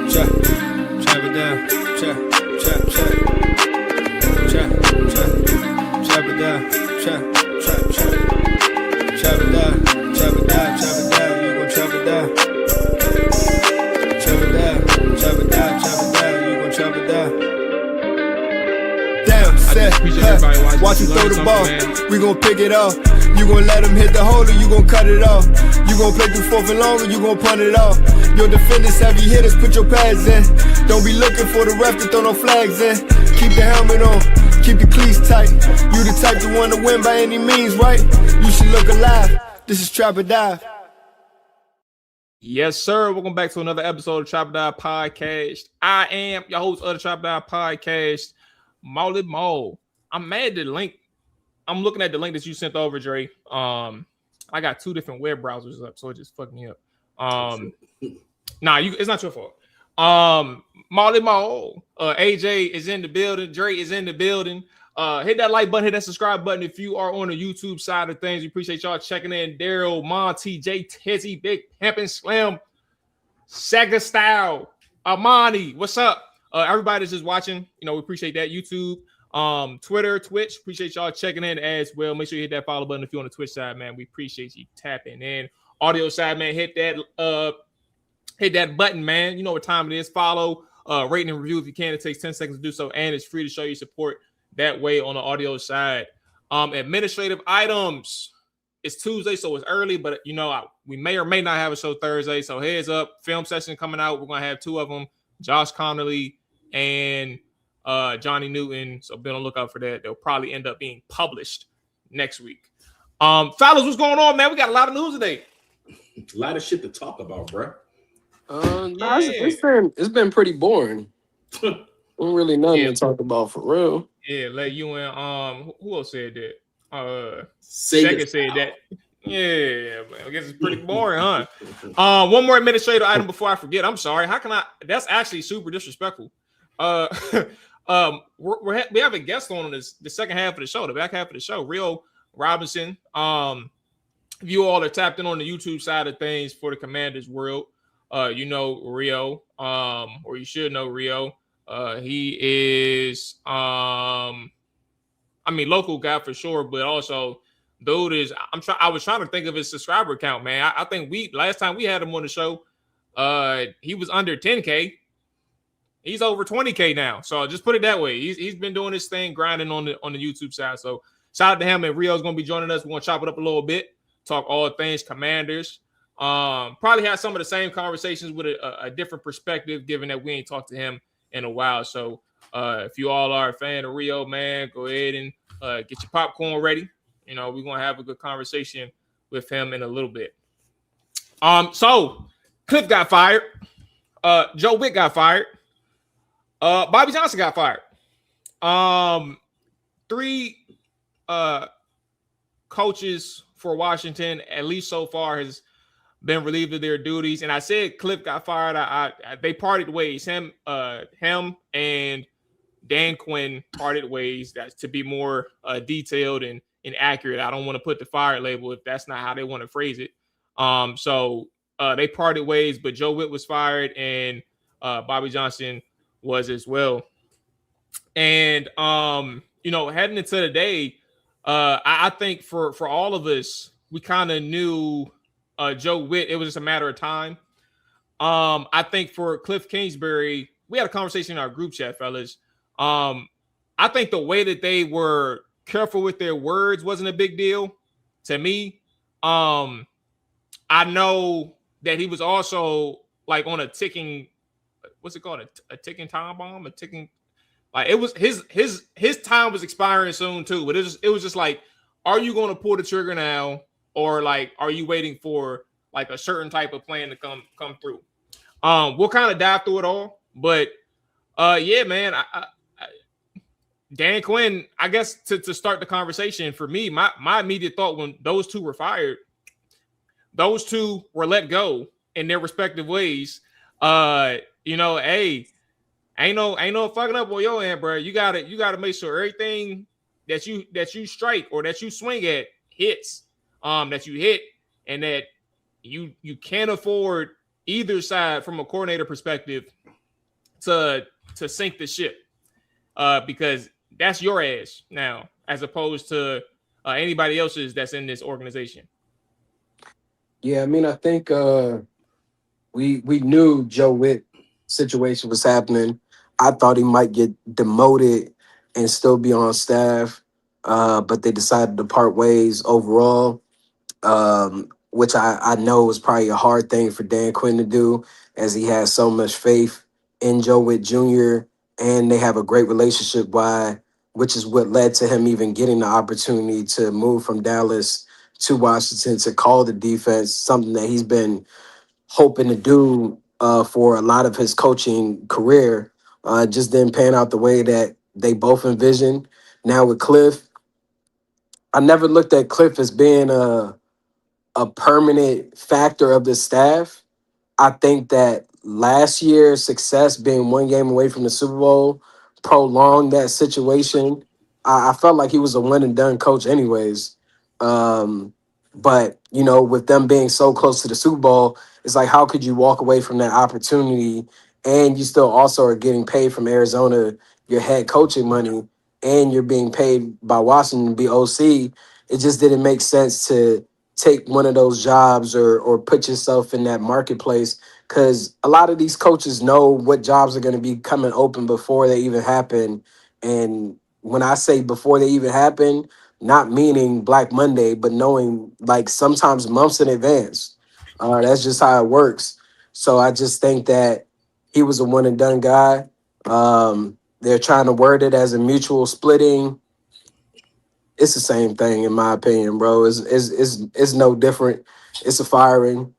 Chop it down. Chop it down. Chop it down. You gon' chop it down. Chop it down. You gon' chop it down. Damn, set. Watch him throw the ball. We gon' pick it off. You gon' let him hit the hole or you gon' cut it off. You gon' play through fourth and long or you gon' punt it off. Your defenders, heavy hitters, put your pads in. Don't be looking for the ref to throw no flags in. Keep the helmet on, keep the cleats tight. You the type to want to win by any means, right? You should look alive. This is Trap or Dive. Yes, sir. Welcome back to another episode of Trap or Dive Podcast. I am your host of the Trap or Dive Podcast, Mual. I'm mad at the link. I'm looking at the link that you sent over, Dre. I got two different web browsers up, so it just fucked me up. It's not your fault. Mual. AJ is in the building. Dre is in the building. Hit that like button, hit that subscribe button if you are on the YouTube side of things. We appreciate y'all checking in. Daryl, Monty, J, Tizzy, Big Pimpin' Slim, Sega Style, Amani. What's up? Everybody that's just watching, we appreciate that. YouTube, Twitter, Twitch. Appreciate y'all checking in as well. Make sure you hit that follow button if you're on the Twitch side, man. We appreciate you tapping in. Audio side, man, hit that button, man. You know what time it is. Follow, rate and review if you can. It takes 10 seconds to do so, and it's free to show your support that way on the audio side. Administrative items. It's Tuesday, so it's early, but we may or may not have a show Thursday. So heads up, film session coming out. We're gonna have two of them, Josh Connolly and Johnny Newton. So be on the lookout for that. They'll probably end up being published next week. Fellas, what's going on, man? We got a lot of news today. A lot of shit to talk about, bro. It's been pretty boring. Don't really nothing to talk about for real. Yeah, let you and who else said that? Sega said that. Yeah, man. I guess it's pretty boring, huh? One more administrative item before I forget. I'm sorry. How can I? That's actually super disrespectful. We have a guest on this the second half of the show, the back half of the show. Rio Robinson. If you all are tapped in on the YouTube side of things for the Commanders world, you know Rio, or you should know Rio. He is, local guy for sure, but also dude is. I was trying to think of his subscriber count, man. I think last time we had him on the show, he was under 10K. He's over 20K now. So just put it that way. He's been doing this thing, grinding on the YouTube side. So shout out to him, and Rio's gonna be joining us. We're gonna chop it up a little bit, talk all things Commanders. Probably have some of the same conversations with a different perspective, given that we ain't talked to him in a while. So if you all are a fan of Rio, man, go ahead and get your popcorn ready. We're gonna have a good conversation with him in a little bit. So Cliff got fired, Joe Witt got fired, Bobby Johnson got fired. Three coaches for Washington, at least so far, has been relieved of their duties. And I said Cliff got fired. They parted ways. Him and Dan Quinn parted ways. That's to be more detailed and accurate. I don't want to put the fired label if that's not how they want to phrase it. So they parted ways, but Joe Witt was fired and Bobby Johnson was as well. And heading into the day, I think for all of us, we kind of knew Joe Witt. It was just a matter of time. I think for Cliff Kingsbury, we had a conversation in our group chat, fellas. I think the way that they were careful with their words wasn't a big deal to me. I know that he was also like on a ticking, what's it called? A ticking time bomb, like it was his time was expiring soon too. But it was just like, are you going to pull the trigger now? Or like, are you waiting for like a certain type of plan to come through? We'll kind of dive through it all, but yeah, man. Dan Quinn, I guess to start the conversation for me, my immediate thought when those two were fired, those two were let go in their respective ways. Hey, ain't no fucking up on your end, bro. You gotta make sure everything that you strike or that you swing at hits. That you hit, and that you can't afford either side from a coordinator perspective to sink the ship, because that's your ass now, as opposed to anybody else's that's in this organization. Yeah, I mean, I think we knew Joe Witt situation was happening. I thought he might get demoted and still be on staff, but they decided to part ways overall, which I know was probably a hard thing for Dan Quinn to do, as he has so much faith in Joe Witt Jr. and they have a great relationship. Why, which is what led to him even getting the opportunity to move from Dallas to Washington to call the defense, something that he's been hoping to do for a lot of his coaching career. Just didn't pan out the way that they both envisioned. Now with Cliff, I never looked at Cliff as being a permanent factor of the staff. I think that last year's success, being one game away from the Super Bowl, prolonged that situation. I felt like he was a one and done coach, anyways. But with them being so close to the Super Bowl, it's like, how could you walk away from that opportunity? And you still also are getting paid from Arizona your head coaching money, and you're being paid by Washington to be OC. It just didn't make sense to take one of those jobs or put yourself in that marketplace, because a lot of these coaches know what jobs are going to be coming open before they even happen. And when I say before they even happen, not meaning Black Monday, but knowing like sometimes months in advance. That's just how it works. So I just think that he was a one and done guy. They're trying to word it as a mutual splitting. It's the same thing in my opinion, bro. It's no different. It's a firing.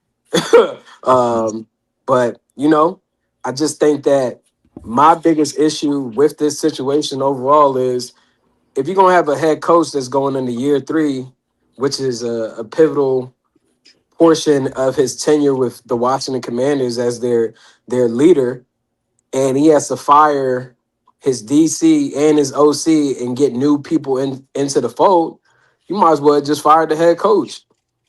But I just think that my biggest issue with this situation overall is, if you're gonna have a head coach that's going into year 3, which is a pivotal portion of his tenure with the Washington Commanders as their leader, and he has to fire his DC and his OC and get new people into the fold, you might as well just fire the head coach.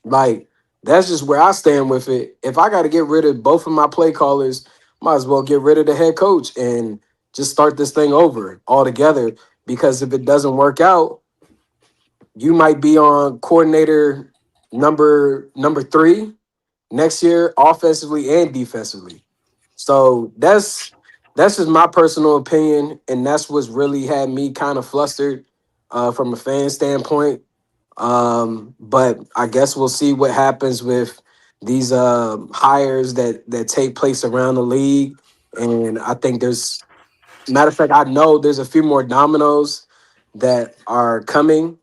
Like, that's just where I stand with it. If I got to get rid of both of my play callers, might as well get rid of the head coach and just start this thing over altogether. Because if it doesn't work out, you might be on coordinator number 3 next year, offensively and defensively. So that's just my personal opinion, and that's what's really had me kind of flustered from a fan standpoint. But I guess we'll see what happens with these hires that take place around the league. And I think matter of fact, I know there's a few more dominoes that are coming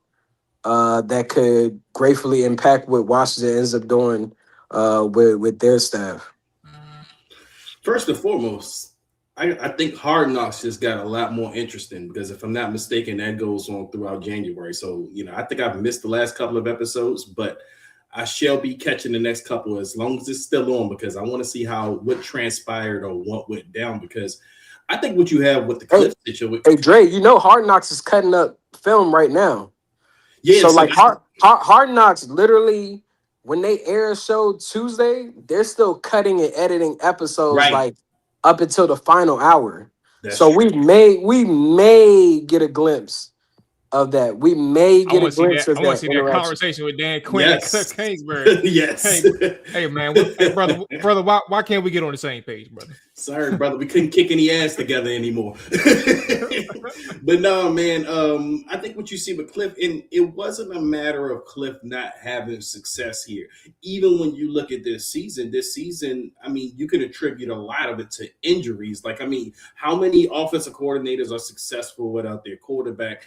that could gratefully impact what Washington ends up doing with their staff. First and foremost, I think Hard Knocks just got a lot more interesting, because if I'm not mistaken, that goes on throughout January. So, I think I've missed the last couple of episodes, but I shall be catching the next couple as long as it's still on, because I want to see what transpired or what went down, because I think what you have with the Cliff situation. Hey, Dre, Hard Knocks is cutting up film right now. Yeah. So like Hard Knocks, literally, when they air a show Tuesday, they're still cutting and editing episodes like up until the final hour. So true. we may get a glimpse of that. We may get a glimpse of that. I want to see that conversation with Dan Quinn and Cliff Kingsbury. Yes. Hey man, brother, why can't we get on the same page, brother? Sorry, brother, we couldn't kick any ass together anymore. But no, man, I think what you see with Cliff, and it wasn't a matter of Cliff not having success here. Even when you look at this season, I mean, you can attribute a lot of it to injuries. Like, I mean, how many offensive coordinators are successful without their quarterback?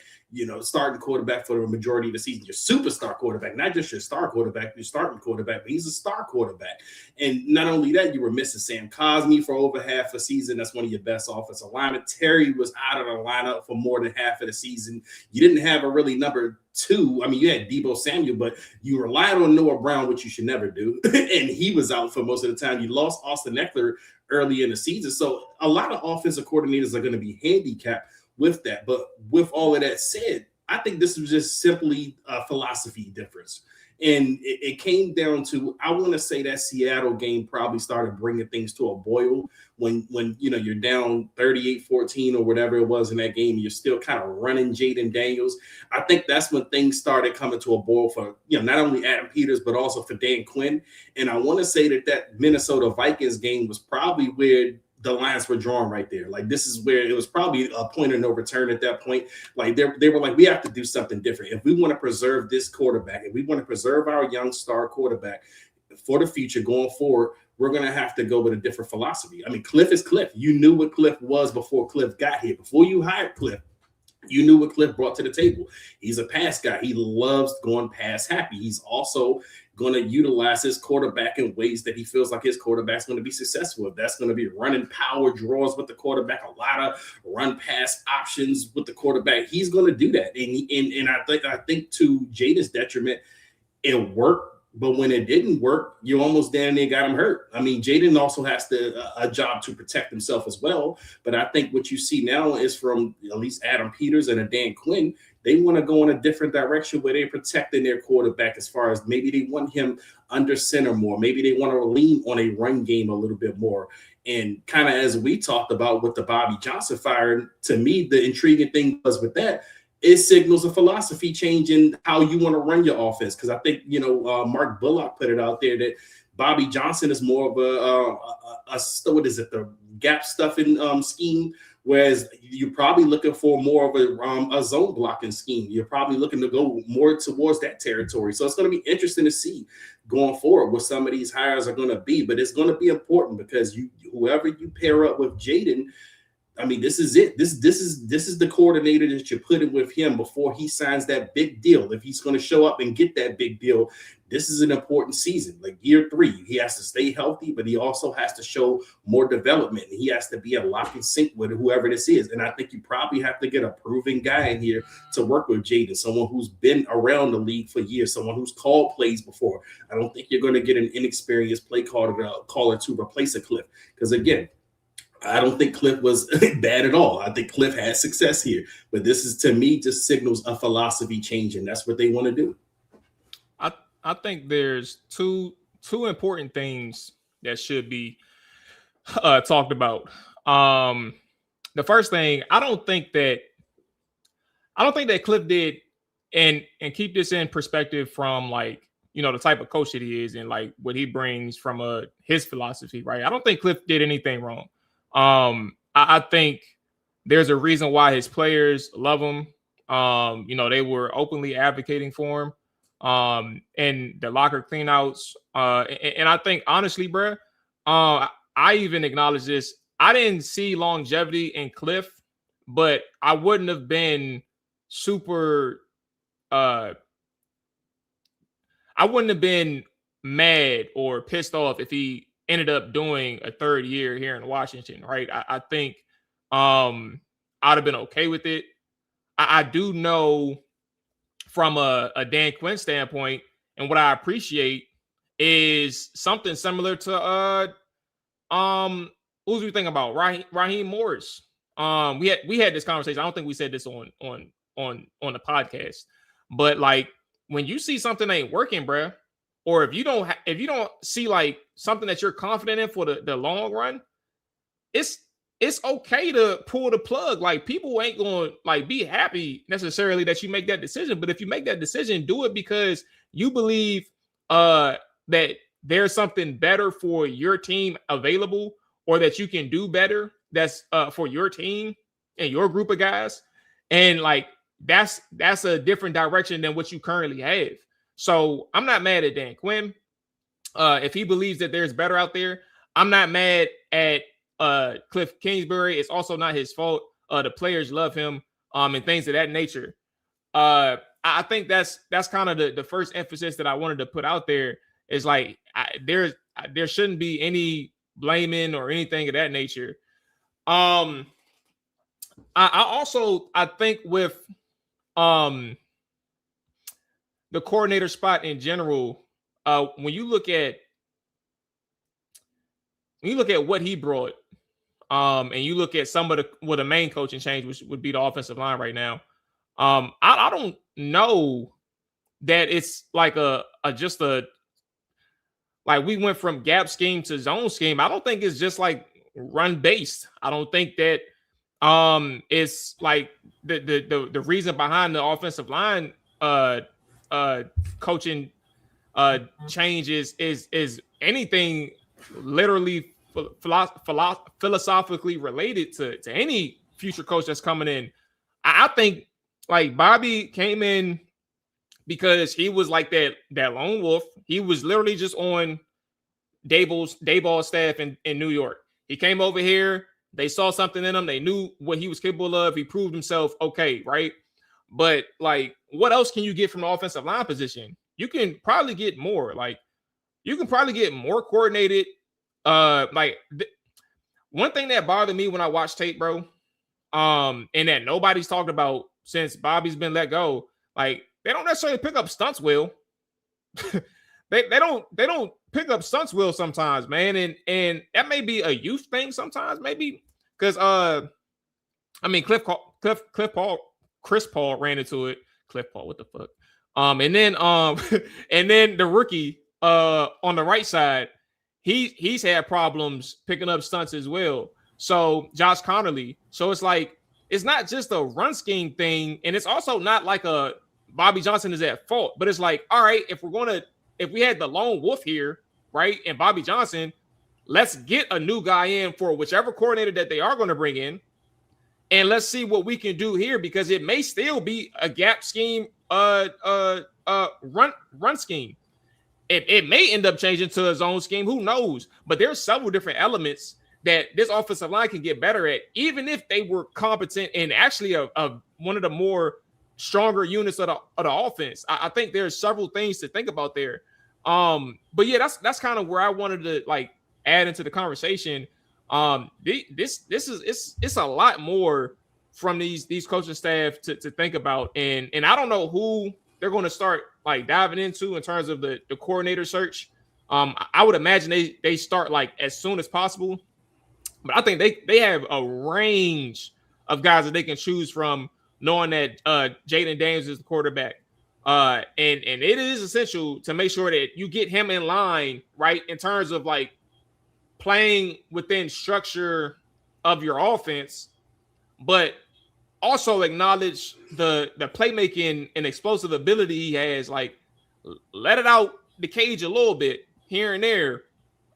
Starting quarterback for the majority of the season, your superstar quarterback, not just your star quarterback, your starting quarterback, but he's a star quarterback. And not only that, you were missing Sam Cosmi for over half a season. That's one of your best offensive linemen. Terry was out of the lineup for more than half of the season. You didn't have a really number 2. I mean, you had Deebo Samuel, but you relied on Noah Brown, which you should never do. And he was out for most of the time. You lost Austin Eckler early in the season. So a lot of offensive coordinators are going to be handicapped with that. But with all of that said, I think this was just simply a philosophy difference. And it came down to, I want to say that Seattle game probably started bringing things to a boil when you're down 38-14 or whatever it was in that game. You're still kind of running Jaden Daniels. I think that's when things started coming to a boil for, not only Adam Peters, but also for Dan Quinn. And I want to say that Minnesota Vikings game was probably where the lines were drawn right there. Like, this is where it was probably a point of no return at that point. Like, they were like, we have to do something different. If we want to preserve this quarterback, if we want to preserve our young star quarterback for the future going forward, we're going to have to go with a different philosophy. I mean, Cliff is Cliff. You knew what Cliff was before Cliff got here. Before you hired Cliff, you knew what Cliff brought to the table. He's a pass guy. He loves going pass happy. He's also going to utilize his quarterback in ways that he feels like his quarterback's going to be successful. If that's going to be running power draws with the quarterback, a lot of run pass options with the quarterback, he's going to do that. And I think to Jaden's detriment, it worked. But when it didn't work, you almost damn near got him hurt. I mean, Jaden also has a job to protect himself as well. But I think what you see now is from at least Adam Peters and a Dan Quinn, they want to go in a different direction where they're protecting their quarterback, as far as maybe they want him under center more. Maybe they want to lean on a run game a little bit more. And kind of as we talked about with the Bobby Johnson fire, to me, the intriguing thing was with that, it signals a philosophy change in how you want to run your offense. Because I think, Mark Bullock put it out there that Bobby Johnson is more of the gap stuffing scheme, whereas you're probably looking for more of a zone blocking scheme. You're probably looking to go more towards that territory. So it's going to be interesting to see going forward what some of these hires are going to be. But it's going to be important because whoever you pair up with Jaden, I mean, this is it. This is the coordinator that you're putting with him before he signs that big deal. If he's going to show up and get that big deal, this is an important season. Like year 3, he has to stay healthy, but he also has to show more development. He has to be a lock and sync with whoever this is. And I think you probably have to get a proven guy in here to work with Jaden, someone who's been around the league for years, someone who's called plays before. I don't think you're going to get an inexperienced play caller to replace a Cliff. Because again, I don't think Cliff was bad at all. I think Cliff had success here. But this is, to me, just signals a philosophy change, and that's what they want to do. I think there's two important things that should be talked about. The first thing, I don't think that Cliff did, and keep this in perspective from the type of coach that he is and like what he brings from his philosophy, right? I don't think Cliff did anything wrong. I think there's a reason why his players love him. They were openly advocating for him. And the locker cleanouts. And I think honestly, bro, I even acknowledge this. I didn't see longevity in Cliff, but I wouldn't have been super. I wouldn't have been mad or pissed off if he ended up doing a 3rd year here in Washington, right? I think I'd have been okay with it. I do know from a Dan Quinn standpoint, and what I appreciate is something similar to who's we think about? Raheem Morris. We had this conversation. I don't think we said this on the podcast, but like when you see something ain't working, bruh, or if you don't see like something that you're confident in for the long run, it's okay to pull the plug. Like people ain't going to like be happy necessarily that you make that decision, but if you make that decision, do it because you believe that there's something better for your team available, or that you can do better that's for your team and your group of guys, and like that's a different direction than what you currently have. So I'm not mad at Dan Quinn. If he believes that there's better out there, I'm not mad at Cliff Kingsbury. It's also not his fault. The players love him and things of that nature. I think that's kind of the first emphasis that I wanted to put out there is like there shouldn't be any blaming or anything of that nature. I think with the coordinator spot in general, when you look at what he brought, and you look at some of the main coaching change, which would be the offensive line right now. I don't know that it's like like we went from gap scheme to zone scheme. I don't think it's just like run based. I don't think that it's like the reason behind the offensive line coaching changes is anything literally philosophically related to any future coach that's coming in. I think like Bobby came in because he was like that lone wolf. He was literally just on Dayball's staff in New York. He came over here. They saw something in him. They knew what he was capable of. He proved himself. Okay, right? But like, what else can you get from the offensive line position? You can probably get more. Like, you can probably get more coordinated. One thing that bothered me when I watched tape, bro, and that nobody's talked about since Bobby's been let go, like they don't necessarily pick up stunts well. they don't pick up stunts well sometimes, man, and that may be a youth thing sometimes, maybe because I mean Chris Paul ran into it. Cliff Paul, what the fuck? And then and then the rookie on the right side, he's had problems picking up stunts as well. So Josh Connerly. So it's like it's not just a run scheme thing, and it's also not like a Bobby Johnson is at fault, but it's like, all right, if we had the lone wolf here, right, and Bobby Johnson, let's get a new guy in for whichever coordinator that they are going to bring in, and let's see what we can do here because it may still be a gap scheme, run scheme. It may end up changing to a zone scheme. Who knows? But there's several different elements that this offensive line can get better at, even if they were competent and actually one of the more stronger units of the offense. I think there's several things to think about there. But yeah, that's kind of where I wanted to like add into the conversation. It's a lot more from these coaching staff to think about, and I don't know who they're going to start like diving into in terms of the coordinator search. I would imagine they start like as soon as possible, but I think they have a range of guys that they can choose from, knowing that Jaden Daniels is the quarterback. And it is essential to make sure that you get him in line, right, in terms of like playing within structure of your offense, but also acknowledge the playmaking and explosive ability he has. Like, let it out the cage a little bit here and there.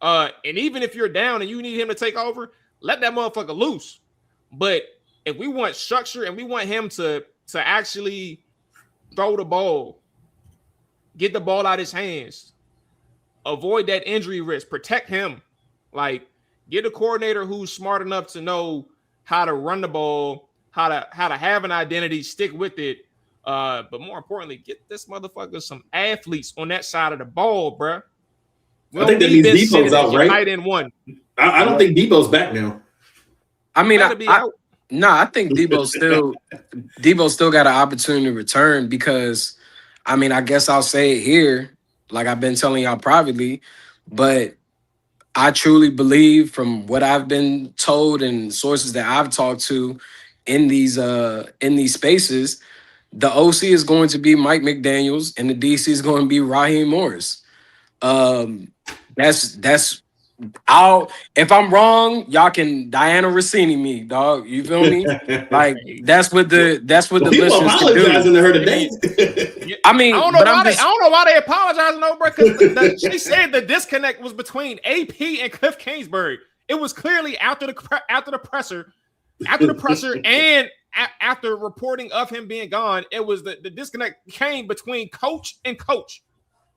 And even if you're down and you need him to take over, let that motherfucker loose. But if we want structure and we want him to actually throw the ball, get the ball out of his hands, avoid that injury risk, protect him, like get a coordinator who's smart enough to know how to run the ball, how to have an identity, stick with it. But more importantly, get this motherfucker some athletes on that side of the ball, bruh. I think that means Debo's out, right? Tight end one. I don't think Debo's back now. I mean, I think Debo still got an opportunity to return because, I mean, I guess I'll say it here, like I've been telling y'all privately, but I truly believe from what I've been told and sources that I've talked to in these spaces, the OC is going to be Mike McDaniels and the DC is going to be Raheem Morris. If I'm wrong, y'all can Diana Rossini me, dog. You feel me? Like that's what the listeners can do. Apologizing to her today. I mean, I don't know why they apologizing, though, bro. Because she said the disconnect was between AP and Cliff Kingsbury. It was clearly after the presser, and after reporting of him being gone. It was the disconnect came between coach and coach.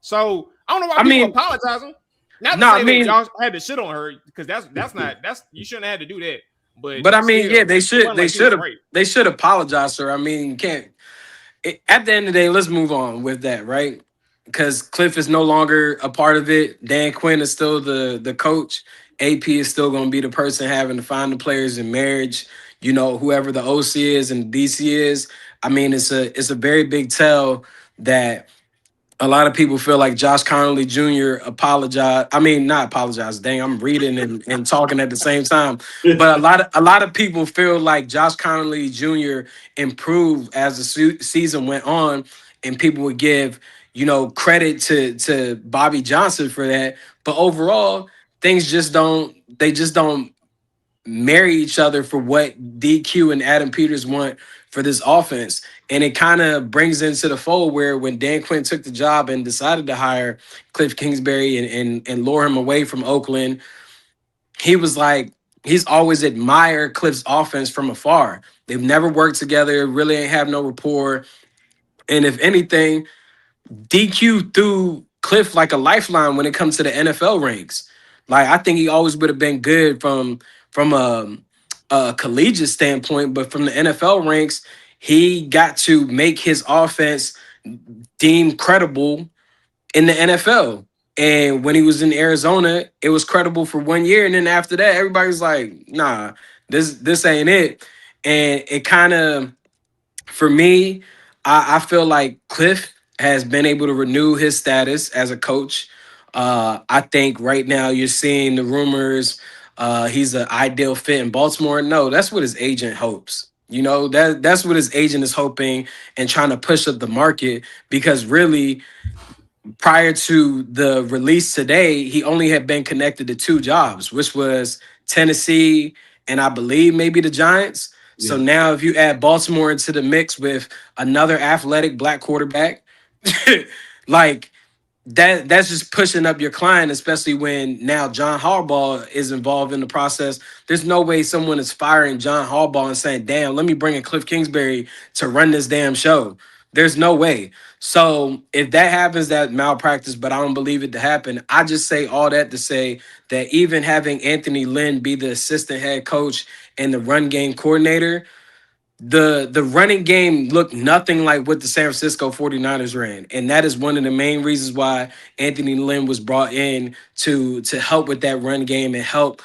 So I don't know why people apologizing. Not to say that y'all had to shit on her, because that's not you shouldn't have had to do that. But I mean, yeah, they should apologize to her. I mean, at the end of the day, let's move on with that, right? Because Cliff is no longer a part of it. Dan Quinn is still the coach. AP is still going to be the person having to find the players in marriage. You know, whoever the OC is and DC is. I mean, it's a very big tell that a lot of people feel like Josh Connerly Jr. apologized. I mean, not apologize. Dang, I'm reading and talking at the same time. But a lot of people feel like Josh Connerly Jr. improved as the season went on, and people would give credit to Bobby Johnson for that. But overall, things just don't marry each other for what DQ and Adam Peters want for this offense. And it kind of brings into the fold where when Dan Quinn took the job and decided to hire Cliff Kingsbury and lure him away from Oakland, he was like, he's always admired Cliff's offense from afar. They've never worked together, really ain't have no rapport. And if anything, DQ threw Cliff like a lifeline when it comes to the NFL ranks. Like I think he always would have been good from a collegiate standpoint, but from the NFL ranks, he got to make his offense deemed credible in the NFL. And when he was in Arizona, it was credible for 1 year, and then after that, everybody's like, "Nah, this ain't it." And it kind of for me, I feel like Cliff has been able to renew his status as a coach. I think right now you're seeing the rumors he's an ideal fit in Baltimore. No, that's what his agent hopes. That's what his agent is hoping and trying to push up the market because really prior to the release today, he only had been connected to two jobs, which was Tennessee and I believe maybe the Giants. So Yeah. now if you add Baltimore into the mix with another athletic black quarterback, like that's just pushing up your client, especially when now John Harbaugh is involved in the process. There's no way someone is firing John Harbaugh and saying, damn, let me bring in Cliff Kingsbury to run this damn show. There's no way. So if that happens, that malpractice, but I don't believe it to happen. I just say all that to say that even having Anthony Lynn be the assistant head coach and the run game coordinator, the running game looked nothing like what the San Francisco 49ers ran. And that is one of the main reasons why Anthony Lynn was brought in to help with that run game and help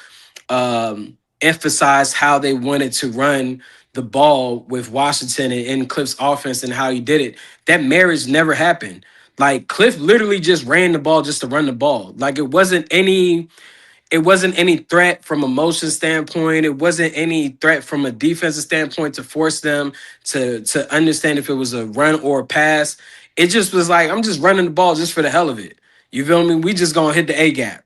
emphasize how they wanted to run the ball with Washington and in Cliff's offense and how he did it. That marriage never happened. Like Cliff literally just ran the ball just to run the ball. Like it wasn't any threat from a motion standpoint. It wasn't any threat from a defensive standpoint to force them to understand if it was a run or a pass. It just was like, I'm just running the ball just for the hell of it. You feel me? We just gonna hit the A gap.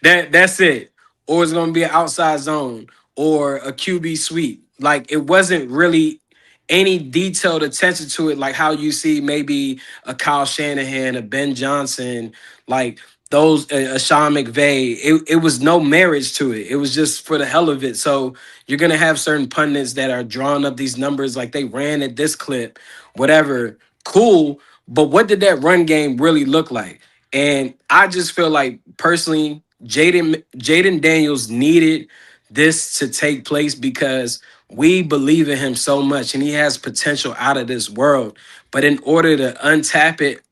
That's it. Or it's gonna be an outside zone or a QB sweep. Like it wasn't really any detailed attention to it, like how you see maybe a Kyle Shanahan, a Ben Johnson, like those a Sean McVay. It was no marriage to it. It was just for the hell of it. So you're gonna have certain pundits that are drawing up these numbers like they ran at this clip, whatever. Cool, but what did that run game really look like? And I just feel like personally, Jaden Daniels needed this to take place because we believe in him so much and he has potential out of this world. But in order to untap it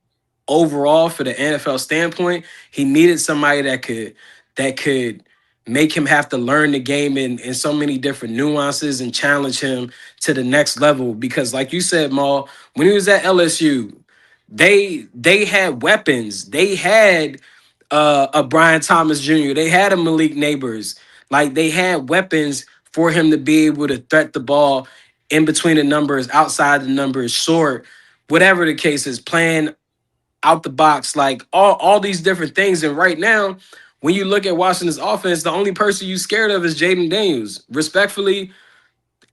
overall for the NFL standpoint, he needed somebody that could make him have to learn the game in so many different nuances and challenge him to the next level. Because like you said, Maul, when he was at LSU, they had weapons. They had a Brian Thomas Jr. They had a Malik Neighbors. Like they had weapons for him to be able to threat the ball in between the numbers, outside the numbers, short, whatever the case is, playing out the box, like all these different things. And right now, when you look at Washington's offense, the only person you scared of is Jaden Daniels. Respectfully,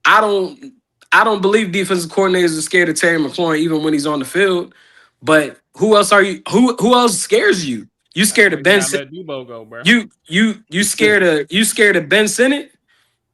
I don't I don't believe defensive coordinators are scared of Terry McLaurin even when he's on the field. But who else are you? Who else scares you? You That's scared why of you Ben? gotta let Debo go, bro. You scared of Ben Sinnott?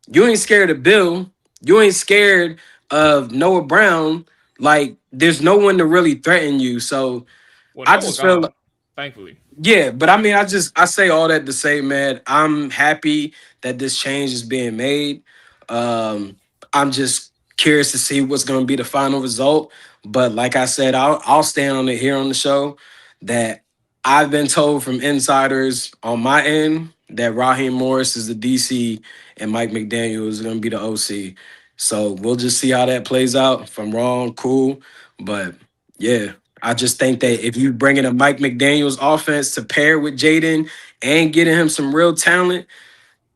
You ain't scared of Bill. You ain't scared of Noah Brown. Like there's no one to really threaten you. So Well, I Noah just feel gone, thankfully. yeah, but I mean, I say all that to say, man, I'm happy that this change is being made. Um, I'm just curious to see what's going to be the final result. But like I said, I'll stand on it here on the show that I've been told from insiders on my end that Raheem Morris is the DC and Mike McDaniel is going to be the OC. So we'll just see how that plays out. If I'm wrong, cool. But yeah. I just think that if you bring in a Mike McDaniel's offense to pair with Jaden and getting him some real talent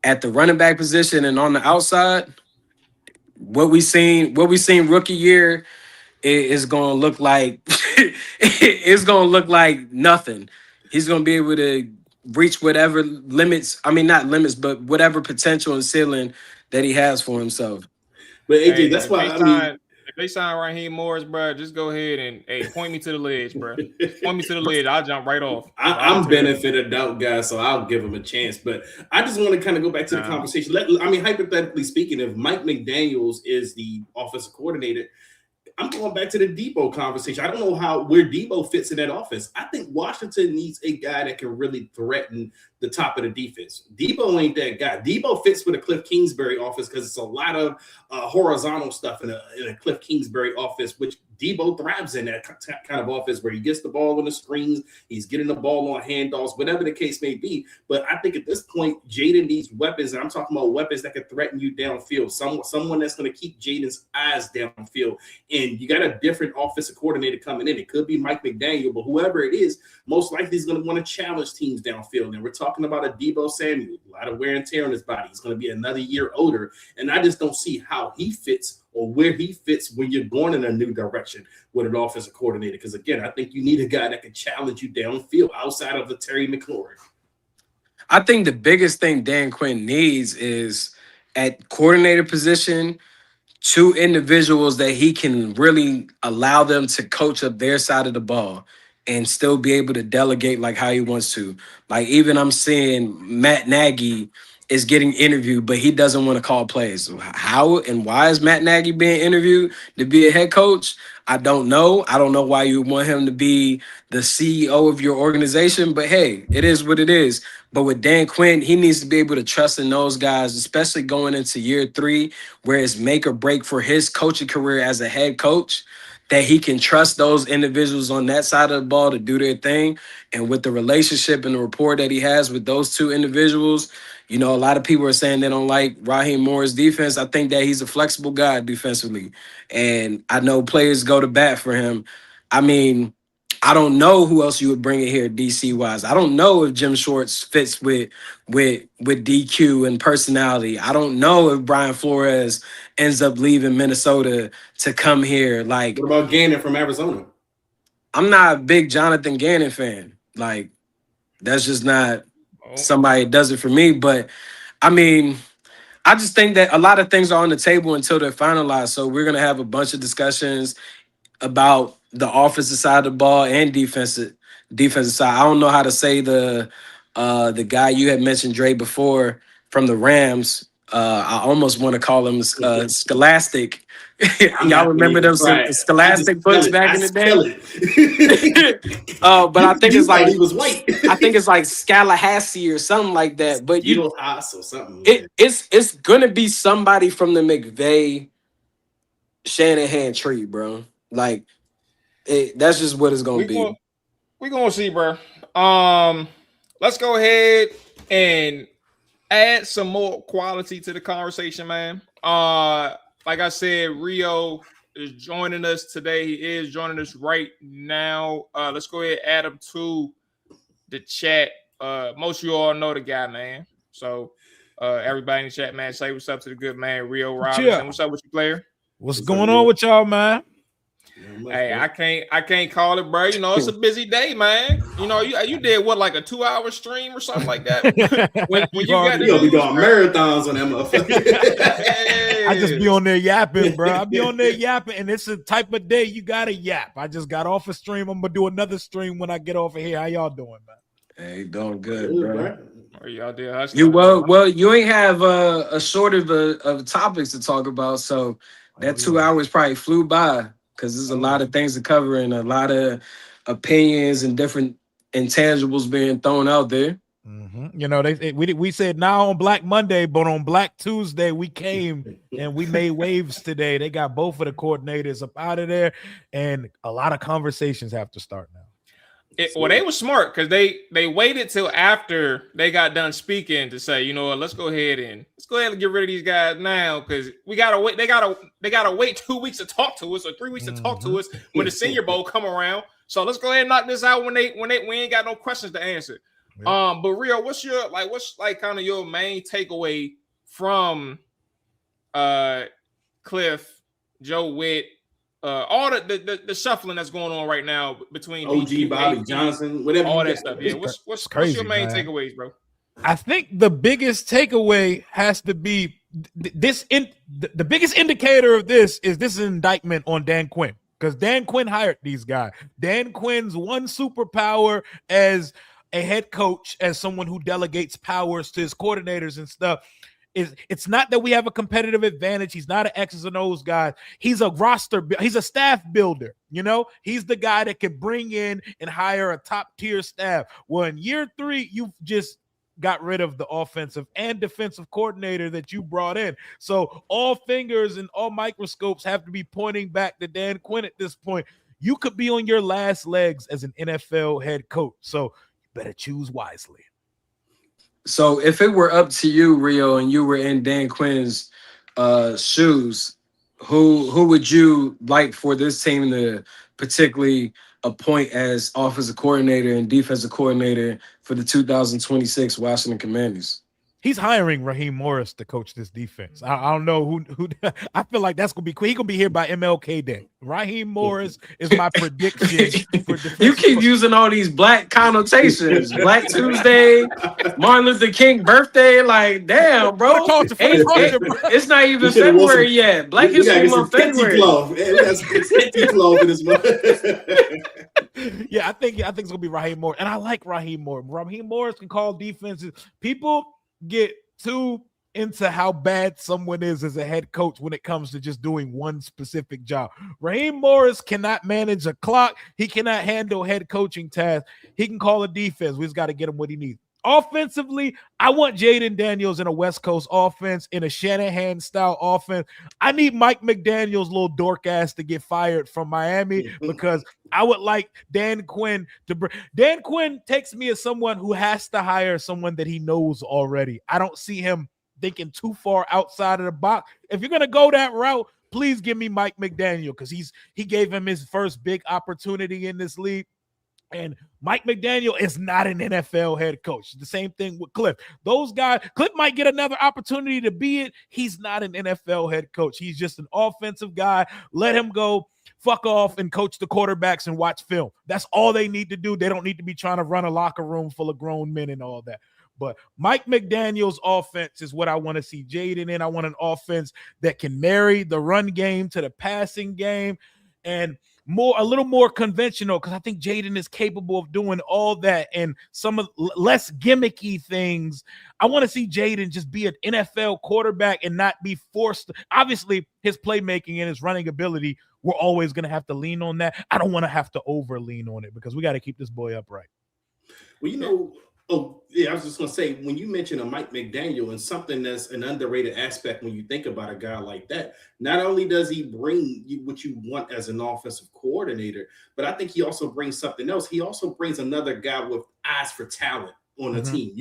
at the running back position and on the outside, what we seen rookie year it's gonna look like it's gonna look like nothing. He's gonna be able to reach whatever limits. I mean, not limits, but whatever potential and ceiling that he has for himself. But AJ, Hey, that's why I mean, if they sign Raheem Morris, bro, just go ahead and point me to the ledge, bro. Just point me to the ledge. I'll jump right off. I'm benefit of doubt, guys, so I'll give him a chance. But I just want to kind of go back to the conversation. I mean, hypothetically speaking, if Mike McDaniels is the offensive coordinator, I'm going back to the Debo conversation. I don't know where Debo fits in that offense. I think Washington needs a guy that can really threaten the top of the defense. Debo ain't that guy. Debo fits with a Cliff Kingsbury offense because it's a lot of horizontal stuff in a Cliff Kingsbury offense, which Debo thrives in that kind of offense where he gets the ball on the screens, he's getting the ball on handoffs, whatever the case may be. But I think at this point, Jaden needs weapons, and I'm talking about weapons that can threaten you downfield. Someone that's going to keep Jaden's eyes downfield. And you got a different offensive coordinator coming in. It could be Mike McDaniel, but whoever it is, most likely he's going to want to challenge teams downfield. And we're talking about a Debo Samuel, a lot of wear and tear on his body. He's going to be another year older. And I just don't see how he fits or where he fits when you're going in a new direction with an offensive coordinator. Because, again, I think you need a guy that can challenge you downfield outside of the Terry McLaurin. I think the biggest thing Dan Quinn needs is at coordinator position, 2 individuals that he can really allow them to coach up their side of the ball and still be able to delegate like how he wants to. Like even I'm seeing Matt Nagy is getting interviewed, but he doesn't want to call plays. How and why is Matt Nagy being interviewed to be a head coach? I don't know. I don't know why you want him to be the CEO of your organization, but hey, it is what it is. But with Dan Quinn, he needs to be able to trust in those guys, especially going into year 3, where it's make or break for his coaching career as a head coach, that he can trust those individuals on that side of the ball to do their thing. And with the relationship and the rapport that he has with those 2 individuals, you know, a lot of people are saying they don't like Raheem Morris' defense. I think that he's a flexible guy defensively. And I know players go to bat for him. I mean, I don't know who else you would bring in here DC wise. I don't know if Jim Schwartz fits with DQ and personality. I don't know if Brian Flores ends up leaving Minnesota to come here. Like, what about Gannon from Arizona? I'm not a big Jonathan Gannon fan. Like, that's just not somebody that does it for me. But I mean, I just think that a lot of things are on the table until they're finalized. So we're gonna have a bunch of discussions about the offensive side of the ball and defensive side. I don't know how to say the guy you had mentioned, Dre, before from the Rams. I almost want to call him Scholastic. Y'all remember them Scholastic books back in the day? But I think it's like he was white. I think it's like Scalahassee or something like that. But or something. It's gonna be somebody from the McVay Shanahan tree, bro. Like that's just what it's gonna be. We're gonna see, bro. Let's go ahead and add some more quality to the conversation, man. Like I said, Rio is joining us today. He is joining us right now. Let's go ahead and add him to the chat. Most of you all know the guy, man. So everybody in the chat, man, say what's up to the good man, Rio Robinson. What's up with you, player? What's going on with y'all, man? Hey, I can't call it, bro. You know, it's a busy day, man. You know, you did what, like a 2-hour stream or something like that? when you got be doing marathons on that motherfucker. I just be on there yapping, bro. I be on there yapping, and it's the type of day you gotta yap. I just got off a stream. I'm gonna do another stream when I get off of here. How y'all doing, man? Hey, doing good, bro. Are y'all there? You ain't have a short of topics to talk about, so that 2 hours probably flew by. Because there's a lot of things to cover and a lot of opinions and different intangibles being thrown out there. Mm-hmm. You know, we said now on Black Monday, but on Black Tuesday we came and we made waves today. They got both of the coordinators up out of there, and a lot of conversations have to start now. Well, they were smart because they waited till after they got done speaking to say, you know what, let's go ahead and get rid of these guys now because we gotta wait. They gotta wait 2 weeks to talk to us or 3 weeks to talk to us when the Senior Bowl come around. So let's go ahead and knock this out when we ain't got no questions to answer. Yeah. But Rio, what's kind of your main takeaway from Cliff, Joe Witt, all the shuffling that's going on right now between OG, DQ, Bobby AP, Johnson, whatever. all You that got. stuff. Yeah, what's crazy, your main man. takeaways, bro? I think the biggest takeaway has to be the biggest indicator of this is an indictment on Dan Quinn, because Dan Quinn hired these guys. Dan Quinn's one superpower as a head coach, as someone who delegates powers to his coordinators and stuff, is it's not that we have a competitive advantage. He's not an X's and O's guy. He's he's a staff builder. You know, he's the guy that can bring in and hire a top tier staff. Well, in year 3, you've just got rid of the offensive and defensive coordinator that you brought in. So all fingers and all microscopes have to be pointing back to Dan Quinn at this point. You could be on your last legs as an NFL head coach. So you better choose wisely. So if it were up to you, Rio, and you were in Dan Quinn's shoes, who would you like for this team to particularly appoint as offensive coordinator and defensive coordinator for the 2026 Washington Commanders? He's hiring Raheem Morris to coach this defense. I don't know who. I feel like that's gonna be quick. He's gonna be here by MLK Day. Raheem Morris is my prediction for defense. You keep using all these black connotations. Black Tuesday, Martin Luther King birthday. Like, damn, bro. It's not even February yet. Black History Month, February. Yeah, I think it's gonna be Raheem Morris, and I like Raheem Morris. Raheem Morris can call defenses. People get too into how bad someone is as a head coach when it comes to just doing one specific job. Raheem Morris cannot manage a clock. He cannot handle head coaching tasks. He can call a defense. We just got to get him what he needs. Offensively, I want Jaden Daniels in a West Coast offense, in a Shanahan-style offense. I need Mike McDaniel's little dork ass to get fired from Miami, because I would like Dan Quinn to bring. Dan Quinn takes me as someone who has to hire someone that he knows already. I don't see him thinking too far outside of the box. If you're going to go that route, please give me Mike McDaniel, because he gave him his first big opportunity in this league. And Mike McDaniel is not an NFL head coach. The same thing with Cliff. Those guys, Cliff might get another opportunity to be it. He's not an NFL head coach. He's just an offensive guy. Let him go fuck off and coach the quarterbacks and watch film. That's all they need to do. They don't need to be trying to run a locker room full of grown men and all that. But Mike McDaniel's offense is what I want to see Jaden in. I want an offense that can marry the run game to the passing game, and a little more conventional, because I think Jaden is capable of doing all that and some of less gimmicky things. I want to see Jaden just be an NFL quarterback and not be forced. Obviously, his playmaking and his running ability, we're always going to have to lean on that. I don't want to have to over lean on it, because we got to keep this boy upright. Well, oh, yeah, I was just going to say, when you mention a Mike McDaniel, and something that's an underrated aspect when you think about a guy like that, not only does he bring you what you want as an offensive coordinator, but I think he also brings something else. He also brings another guy with eyes for talent on a team,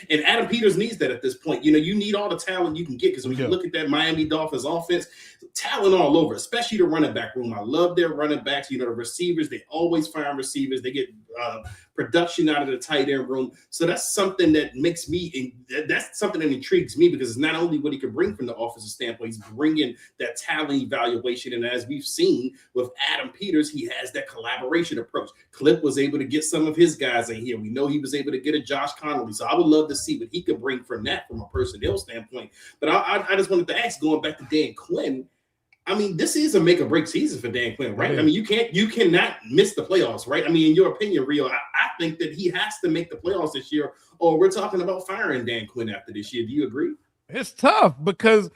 and Adam Peters needs that at this point. You need all the talent you can get, because when you look at that Miami Dolphins offense, talent all over, especially the running back room. I love their running backs. The receivers, they always find receivers. They get production out of the tight end room. So that's something that makes me, that's something that intrigues me, because it's not only what he can bring from the offensive standpoint, he's bringing that talent evaluation. And as we've seen with Adam Peters, he has that collaboration approach. Cliff was able to get some of his guys in here. We know he was able to get a Josh Connolly. So I would love to see what he could bring from that, from a personnel standpoint. But I just wanted to ask, going back to Dan Quinn, I mean, this is a make or break season for Dan Quinn, right? I mean, you cannot miss the playoffs, right? I mean, in your opinion, Rio, I think that he has to make the playoffs this year, or we're talking about firing Dan Quinn after this year. Do you agree? It's tough, because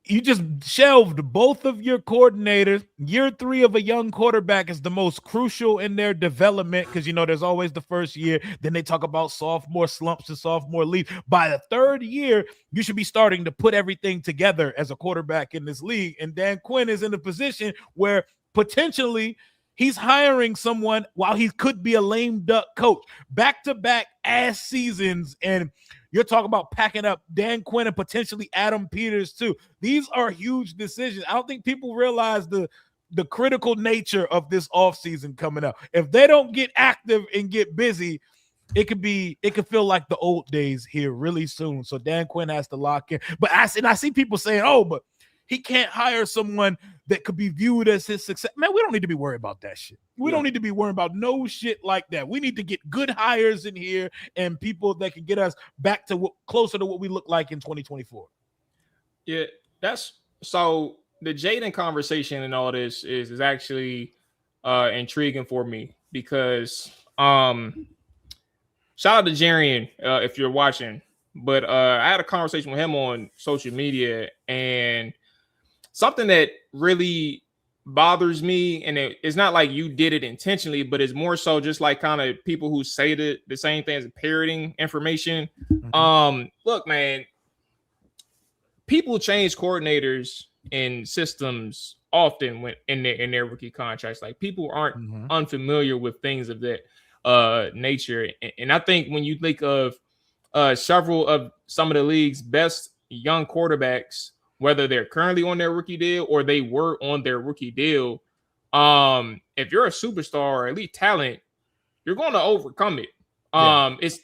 you just shelved both of your coordinators. Year 3 of a young quarterback is the most crucial in their development, because, there's always the first year. Then they talk about sophomore slumps and sophomore leave. By the 3rd year, you should be starting to put everything together as a quarterback in this league. And Dan Quinn is in a position where potentially he's hiring someone while he could be a lame duck coach. Back-to-back ass seasons, and you're talking about packing up Dan Quinn and potentially Adam Peters too. These are huge decisions. I don't think people realize the critical nature of this offseason coming up. If they don't get active and get busy, it could feel like the old days here really soon. So Dan Quinn has to lock in. But I see people saying, but he can't hire someone that could be viewed as his success. Man, we don't need to be worried about that shit. We don't need to be worried about no shit like that. We need to get good hires in here and people that can get us back to closer to what we look like in 2024. Yeah, that's so the Jaden conversation and all this is actually intriguing for me because shout out to Jarian if you're watching, but I had a conversation with him on social media, and something that really bothers me, and it's not like you did it intentionally, but it's more so just like kind of people who say the same thing as parroting information. Look, man, people change coordinators and systems often when in their rookie contracts. Like, people aren't unfamiliar with things of that nature. And I think when you think of several of some of the league's best young quarterbacks, whether they're currently on their rookie deal or they were on their rookie deal, if you're a superstar or elite talent, you're going to overcome it.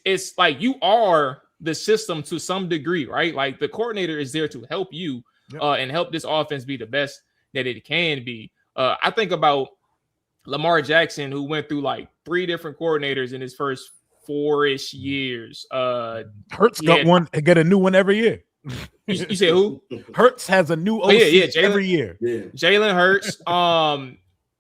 It's like you are the system to some degree, right? Like, the coordinator is there to help you and help this offense be the best that it can be. I think about Lamar Jackson, who went through like 3 different coordinators in his first 4-ish years. Hurts get a new one every year. You said who? Hurts has a new OC every year. Yeah. Jalen Hurts.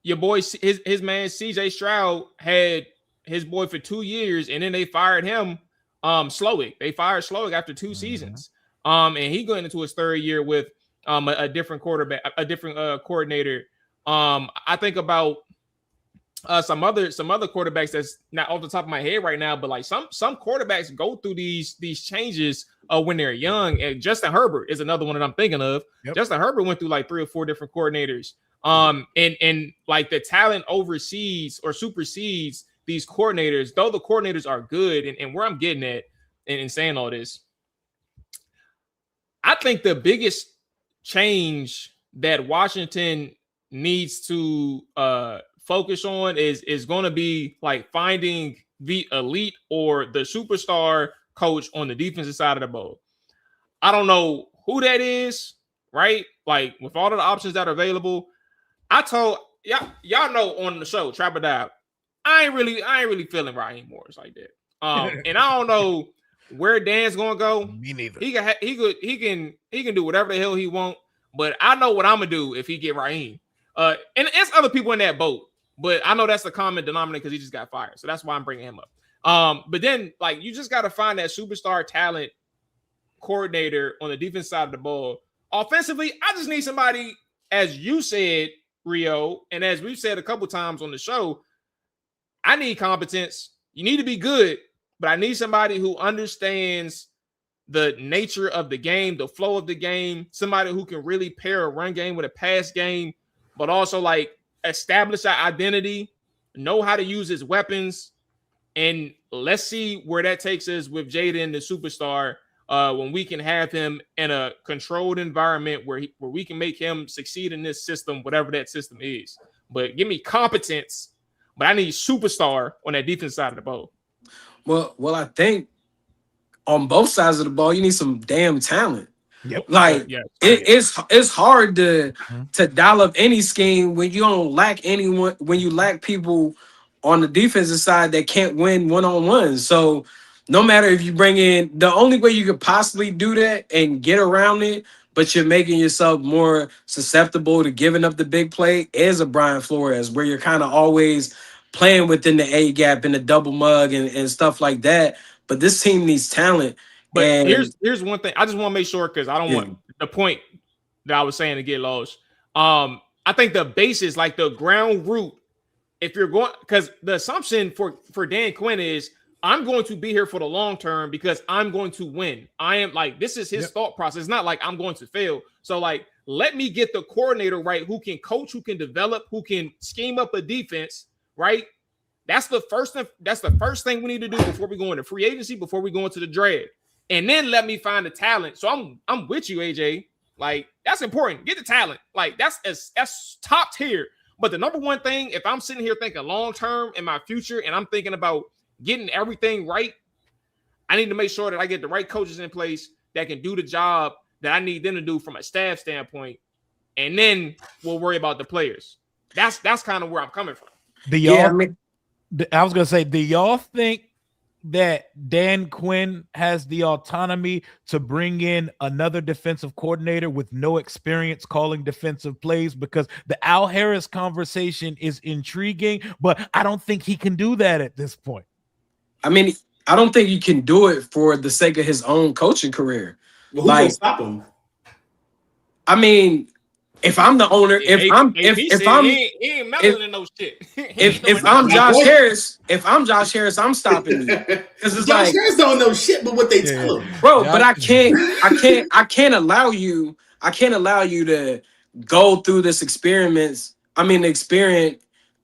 Your boy, his man CJ Stroud had his boy for 2 years, and then they fired him. Slowick. They fired Slowick after 2 seasons. And he going into his 3rd year with a different quarterback, a different coordinator. I think about some other quarterbacks that's not off the top of my head right now, but like some quarterbacks go through these changes when they're young. And Justin Herbert is another one that I'm thinking of. Justin Herbert went through like 3 or 4 different coordinators. And like the talent oversees or supersedes these coordinators, though the coordinators are good. And where I'm getting at in saying all this, I think the biggest change that Washington needs to focus on is going to be like finding the elite or the superstar coach on the defensive side of the ball. I don't know who that is, right? Like, with all of the options that are available, I told y'all know on the show Trap or Die, I ain't really feeling Raheem Morris like that. And I don't know where Dan's gonna go. Me neither. He can do whatever the hell he want, but I know what I'm gonna do if he get Raheem. And it's other people in that boat, but I know that's the common denominator because he just got fired, so that's why I'm bringing him up. But then, like, you just got to find that superstar talent coordinator on the defense side of the ball. Offensively, I just need somebody, as you said, Rio, and as we've said a couple times on the show, I need competence. You need to be good, but I need somebody who understands the nature of the game, the flow of the game, somebody who can really pair a run game with a pass game, but also like establish an identity, know how to use his weapons. And let's see where that takes us with Jaden, the superstar, when we can have him in a controlled environment where we can make him succeed in this system, whatever that system is. But give me competence, but I need superstar on that defense side of the ball. Well, I think on both sides of the ball, you need some damn talent. Like, it's hard to dial up any scheme when you don't lack anyone, when you lack people on the defensive side that can't win one-on-ones. So no matter if you bring in, the only way you could possibly do that and get around it, but you're making yourself more susceptible to giving up the big play, is a Brian Flores, where you're kind of always playing within the A gap and the double mug and stuff like that. But this team needs talent. But here's one thing. I just want to make sure, because I don't want the point that I was saying to get lost. I think the basis, like the ground root, if you're going, because the assumption for Dan Quinn is, I'm going to be here for the long term because I'm going to win. I am like, this is his thought process. It's not like I'm going to fail. So like, let me get the coordinator right, who can coach, who can develop, who can scheme up a defense, right? That's the first thing we need to do before we go into free agency, before we go into the draft. And then let me find the talent. So I'm with you, AJ. Like, that's important. Get the talent. Like, that's top tier. But the number one thing, if I'm sitting here thinking long term in my future and I'm thinking about getting everything right, I need to make sure that I get the right coaches in place that can do the job that I need them to do from a staff standpoint. and then we'll worry about the players. That's kind of where I'm coming from. I was gonna say, do y'all think that Dan Quinn has the autonomy to bring in another defensive coordinator with no experience calling defensive plays? Because the Al Harris conversation is intriguing, but I don't think he can do that at this point. I mean, I don't think he can do it for the sake of his own coaching career. Well, who's gonna stop him? I mean, if I'm the owner, if I'm Josh Harris, I'm stopping you. Because it's Josh Harris don't know shit, but what they tell him, bro. But I can't allow you to go through this experience again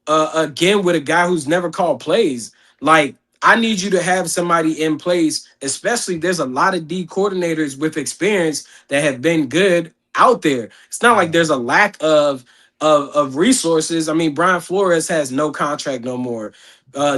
with a guy who's never called plays. Like, I need you to have somebody in place, especially there's a lot of D coordinators with experience that have been good out there. It's not like there's a lack of resources. I mean, Brian Flores has no contract no more.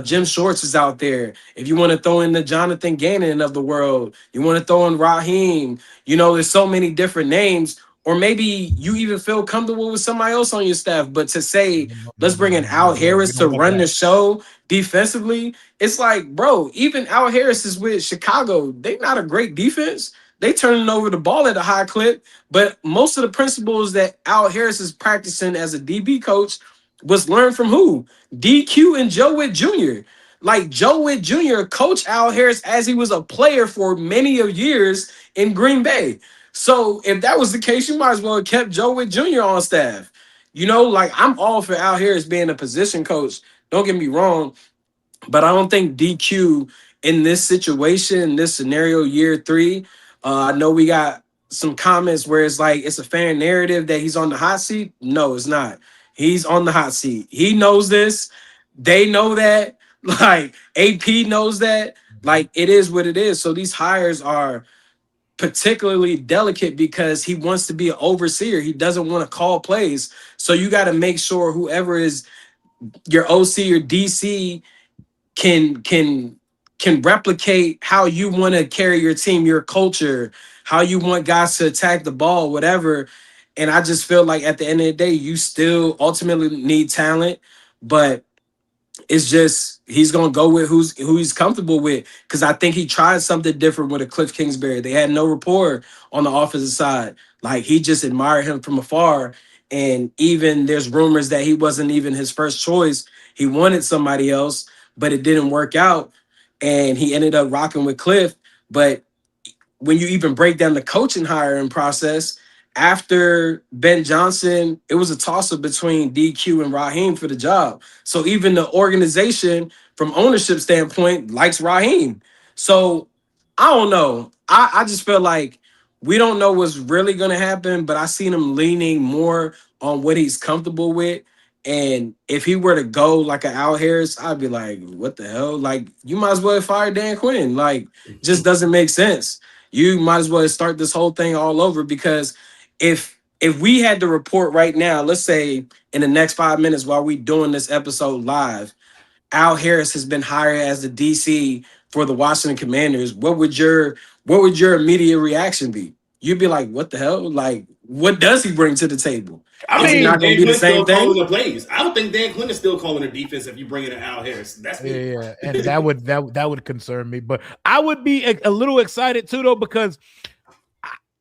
Jim Shorts is out there. If you want to throw in the Jonathan Gannon of the world, you want to throw in Raheem, there's so many different names. Or maybe you even feel comfortable with somebody else on your staff. But to say, let's bring in Al Harris to run the show defensively, it's like, bro, even Al Harris is with Chicago. They're not a great defense. They turning over the ball at a high clip. But most of the principles that Al Harris is practicing as a DB coach was learned from who? DQ and Joe Witt Jr. Like, Joe Witt Jr. coached Al Harris as he was a player for many of years in Green Bay. So if that was the case, you might as well have kept Joe Witt Jr. on staff. Like, I'm all for Al Harris being a position coach. Don't get me wrong. But I don't think DQ in this situation, in this scenario, year 3, I know we got some comments where it's like it's a fair narrative that he's on the hot seat. No, it's not. He's on the hot seat. He knows this. They know that. Like, AP knows that. Like, it is what it is. So these hires are particularly delicate because he wants to be an overseer. He doesn't want to call plays. So you got to make sure whoever is your OC or DC can replicate how you want to carry your team, your culture, how you want guys to attack the ball, whatever. And I just feel like at the end of the day, you still ultimately need talent, but it's just he's gonna go with who he's comfortable with. Because I think he tried something different with a Cliff Kingsbury. They had no rapport on the offensive side. Like, he just admired him from afar. And even there's rumors that he wasn't even his first choice. He wanted somebody else, but it didn't work out. And he ended up rocking with Cliff. But when you even break down the coaching hiring process, after Ben Johnson, it was a toss-up between DQ and Raheem for the job. So even the organization, from ownership standpoint, likes Raheem. So I don't know. I just feel like we don't know what's really going to happen, but I seen him leaning more on what he's comfortable with. And if he were to go like an Al Harris, I'd be like, what the hell? Like, you might as well fire Dan Quinn. Like, just doesn't make sense. You might as well start this whole thing all over, because if we had to report right now, let's say in the next 5 minutes while we doing this episode live, Al Harris has been hired as the DC for the Washington Commanders, what would your immediate reaction be? You'd be like, what the hell? Like, what does he bring to the table? I mean, not going to be the same thing. The plays. I don't think Dan Quinn is still calling the defense if you bring in an Al Harris. That's me. Yeah, and that would concern me. But I would be a little excited too, though, because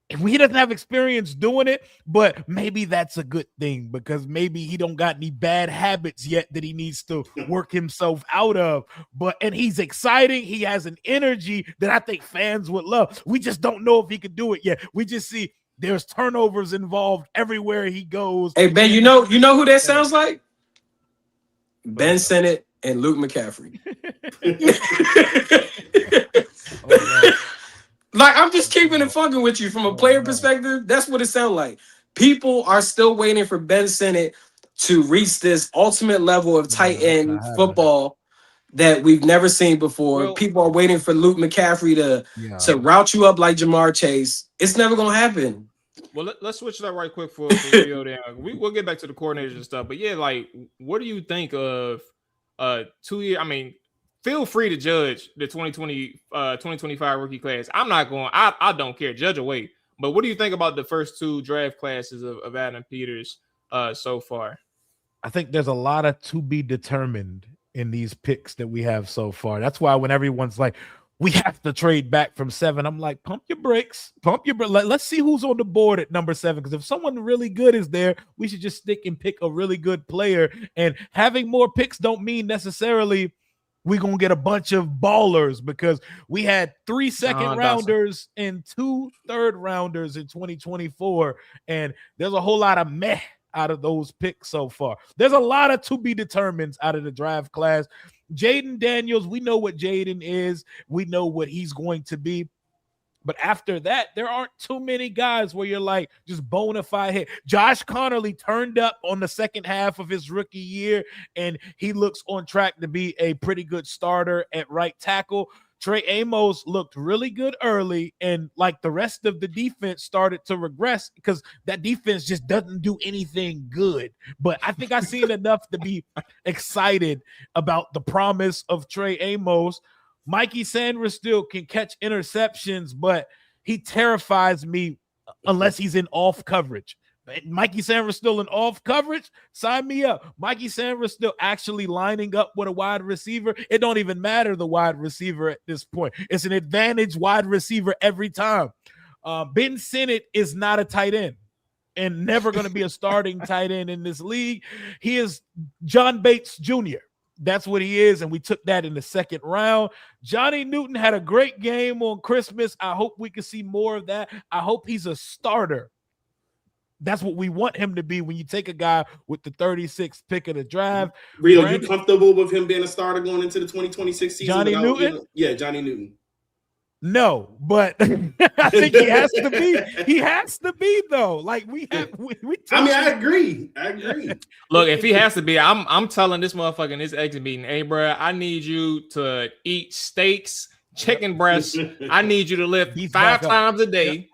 he doesn't have experience doing it, but maybe that's a good thing, because maybe he don't got any bad habits yet that he needs to work himself out of. And he's exciting. He has an energy that I think fans would love. We just don't know if he could do it yet. We just see there's turnovers involved everywhere he goes. Hey, Ben, you know who that sounds like? Ben Sinnott and Luke McCaffrey. Like, I'm just keeping it fucking with you from a player perspective. That's what it sounds like. People are still waiting for Ben Sinnott to reach this ultimate level of tight end football that we've never seen before. Well, people are waiting for Luke McCaffrey to route you up like Jamar Chase. It's never going to happen. Well, let's switch that right quick for Rio down. We'll get back to the coordinators and stuff. But yeah, like, what do you think of 2 year? I mean, feel free to judge the 2025 rookie class. I'm not going. I don't care. Judge away. But what do you think about the first two draft classes of Adam Peters so far? I think there's a lot of to be determined in these picks that we have so far. That's why when everyone's like, we have to trade back from 7, I'm like, pump your brakes. Let's see who's on the board at number 7. Because if someone really good is there, we should just stick and pick a really good player. And having more picks don't mean necessarily we're going to get a bunch of ballers, because we had 3 second rounders and 2 third rounders in 2024. And there's a whole lot of meh out of those picks so far. There's a lot of to be determined out of the draft class. Jaden Daniels, we know what Jaden is. We know what he's going to be. But after that, there aren't too many guys where you're like just bona fide hit. Josh Connerly turned up on the second half of his rookie year, and he looks on track to be a pretty good starter at right tackle. Trey Amos looked really good early, and like the rest of the defense started to regress because that defense just doesn't do anything good. But I think I've seen enough to be excited about the promise of Trey Amos. Mikey Sanders still can catch interceptions, but he terrifies me unless he's in off coverage. Mikey Sanders still in off coverage? Sign me up. Mikey Sanders still actually lining up with a wide receiver. It don't even matter the wide receiver at this point. It's an advantage wide receiver every time. Ben Sinnott is not a tight end and never going to be a starting tight end in this league. He is John Bates Jr. That's what he is, and we took that in the second round. Johnny Newton had a great game on Christmas. I hope we can see more of that. I hope he's a starter. That's what we want him to be when you take a guy with the 36th pick of the draft. Rio, you comfortable with him being a starter going into the 2026 season? Johnny Newton? Yeah, Johnny Newton. No, but I think he has to be. He has to be, though. Like we have. I agree. Look, if he has to be, I'm telling this motherfucker in this exit meeting, hey, bro, I need you to eat steaks, chicken breasts. I need you to lift 5 times a day,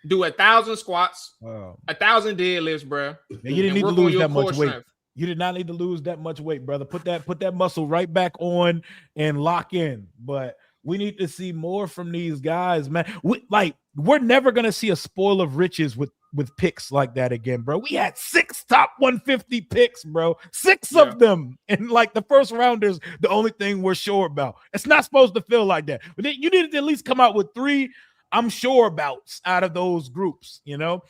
do 1,000 squats, 1,000 deadlifts, bro. You didn't need to lose that much weight. You did not need to lose that much weight, brother. Put that muscle right back on and lock in. But we need to see more from these guys, man. We're never gonna see a spoil of riches with picks like that again, bro. We had 6 top 150 picks, bro. 6 of them, and like the first rounders, the only thing we're sure about. It's not supposed to feel like that. But you needed to at least come out with 3 I'm sure abouts out of those groups. You know.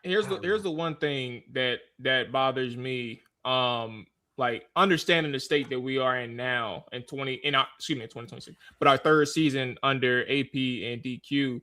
Here's the one thing that bothers me. Like understanding the state that we are in now in 2026, but our third season under AP and DQ.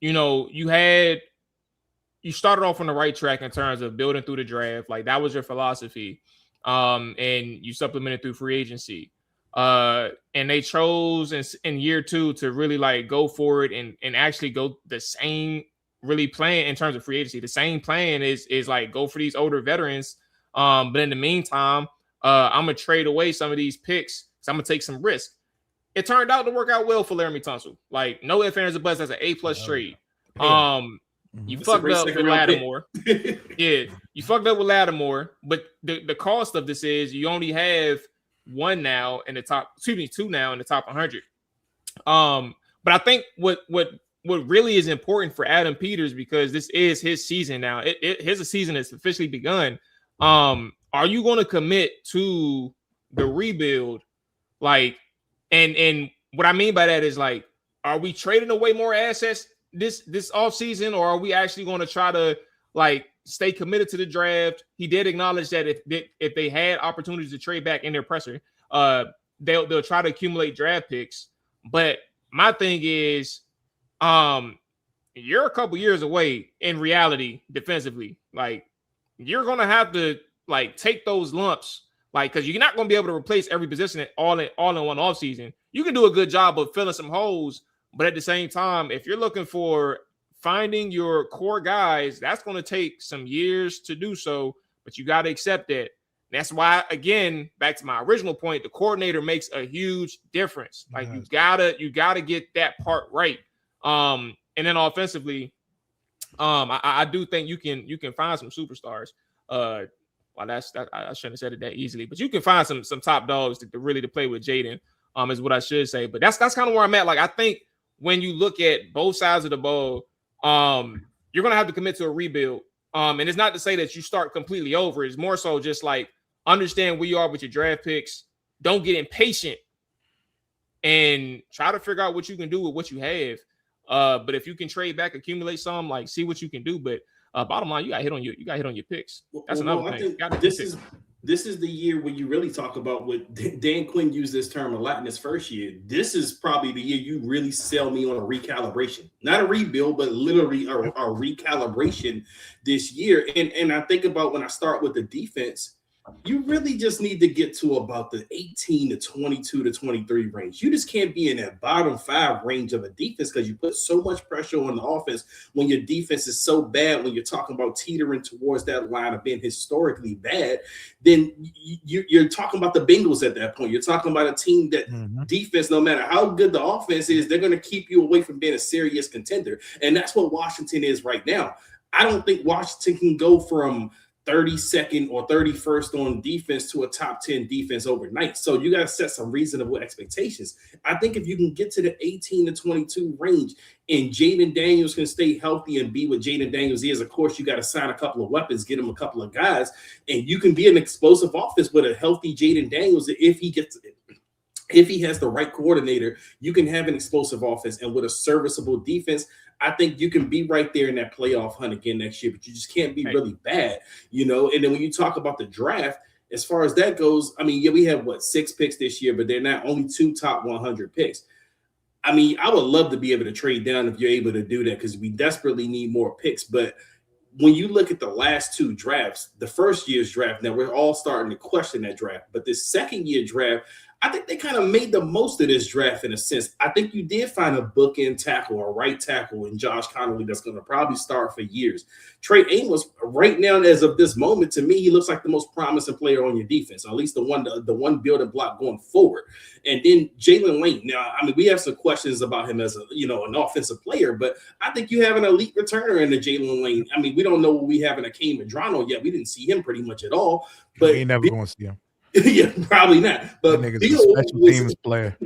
You know, you started off on the right track in terms of building through the draft. Like that was your philosophy. And you supplemented through free agency. And they chose in year 2 to really like go for it and actually go the same really plan in terms of free agency. The same plan is like go for these older veterans. But in the meantime, I'm going to trade away some of these picks. So I'm going to take some risk. It turned out to work out well for Laramie Tunsil. Like, no ifs, ands, or buts. That's an A+ trade. You fucked up with Lattimore. Yeah, you fucked up with Lattimore. But the cost of this is you only have 2 now in the top 100. But I think what really is important for Adam Peters, because this is his season now. His season has officially begun. Are you going to commit to the rebuild? Like, and what I mean by that is like, are we trading away more assets this offseason, or are we actually going to try to like stay committed to the draft? He did acknowledge that if they had opportunities to trade back in their presser, they'll try to accumulate draft picks. But my thing is, you're a couple years away in reality defensively. Like, you're going to have to like take those lumps, like, because you're not going to be able to replace every position all in one offseason. You can do a good job of filling some holes, but at the same time, if you're looking for finding your core guys, that's going to take some years to do so, but you got to accept that. That's why, again, back to my original point, the coordinator makes a huge difference. Like, you gotta get that part right. And then offensively, I do think you can find some superstars. Well, I shouldn't have said it that easily, but you can find some top dogs to really play with Jaden. Is what I should say. But that's kind of where I'm at. Like, I think when you look at both sides of the ball, you're gonna have to commit to a rebuild. And it's not to say that you start completely over. It's more so just like understand where you are with your draft picks. Don't get impatient and try to figure out what you can do with what you have. But if you can trade back, accumulate some, like see what you can do. But bottom line, you got hit on your picks. That's another thing. I think this is the year where you really talk about what Dan Quinn used this term a lot in his first year. This is probably the year you really sell me on a recalibration, not a rebuild, but literally a recalibration this year. And I think about when I start with the defense, you really just need to get to about the 18 to 22 to 23 range. You just can't be in that bottom 5 range of a defense because you put so much pressure on the offense when your defense is so bad. When you're talking about teetering towards that line of being historically bad, then you're talking about the Bengals at that point. You're talking about a team that defense, no matter how good the offense is, they're going to keep you away from being a serious contender. And that's what Washington is right now. I don't think Washington can go from 32nd or 31st on defense to a top 10 defense overnight. So you got to set some reasonable expectations. I think if you can get to the 18 to 22 range and Jaden Daniels can stay healthy and be what Jaden Daniels is, of course, you got to sign a couple of weapons, get him a couple of guys, and you can be an explosive offense with a healthy Jaden Daniels. If he has the right coordinator, you can have an explosive offense, and with a serviceable defense, I think you can be right there in that playoff hunt again next year, but you just can't be really bad, And then when you talk about the draft, as far as that goes, I mean, yeah, we have 6 picks this year, but they're not only 2 top 100 picks. I mean, I would love to be able to trade down if you're able to do that because we desperately need more picks. But when you look at the last 2 drafts, the first year's draft, now we're all starting to question that draft, but this second year draft, I think they kind of made the most of this draft in a sense. I think you did find a bookend tackle or right tackle in Josh Connolly that's going to probably start for years. Trey Amos, right now, as of this moment, to me, he looks like the most promising player on your defense, or at least the one building block going forward. And then Jalen Lane. Now, I mean, we have some questions about him as an offensive player, but I think you have an elite returner in the Jalen Lane. I mean, we don't know what we have in Akeem Madrano yet. We didn't see him pretty much at all. But we ain't never going to see him. Yeah, probably not. But that nigga's a special teams player.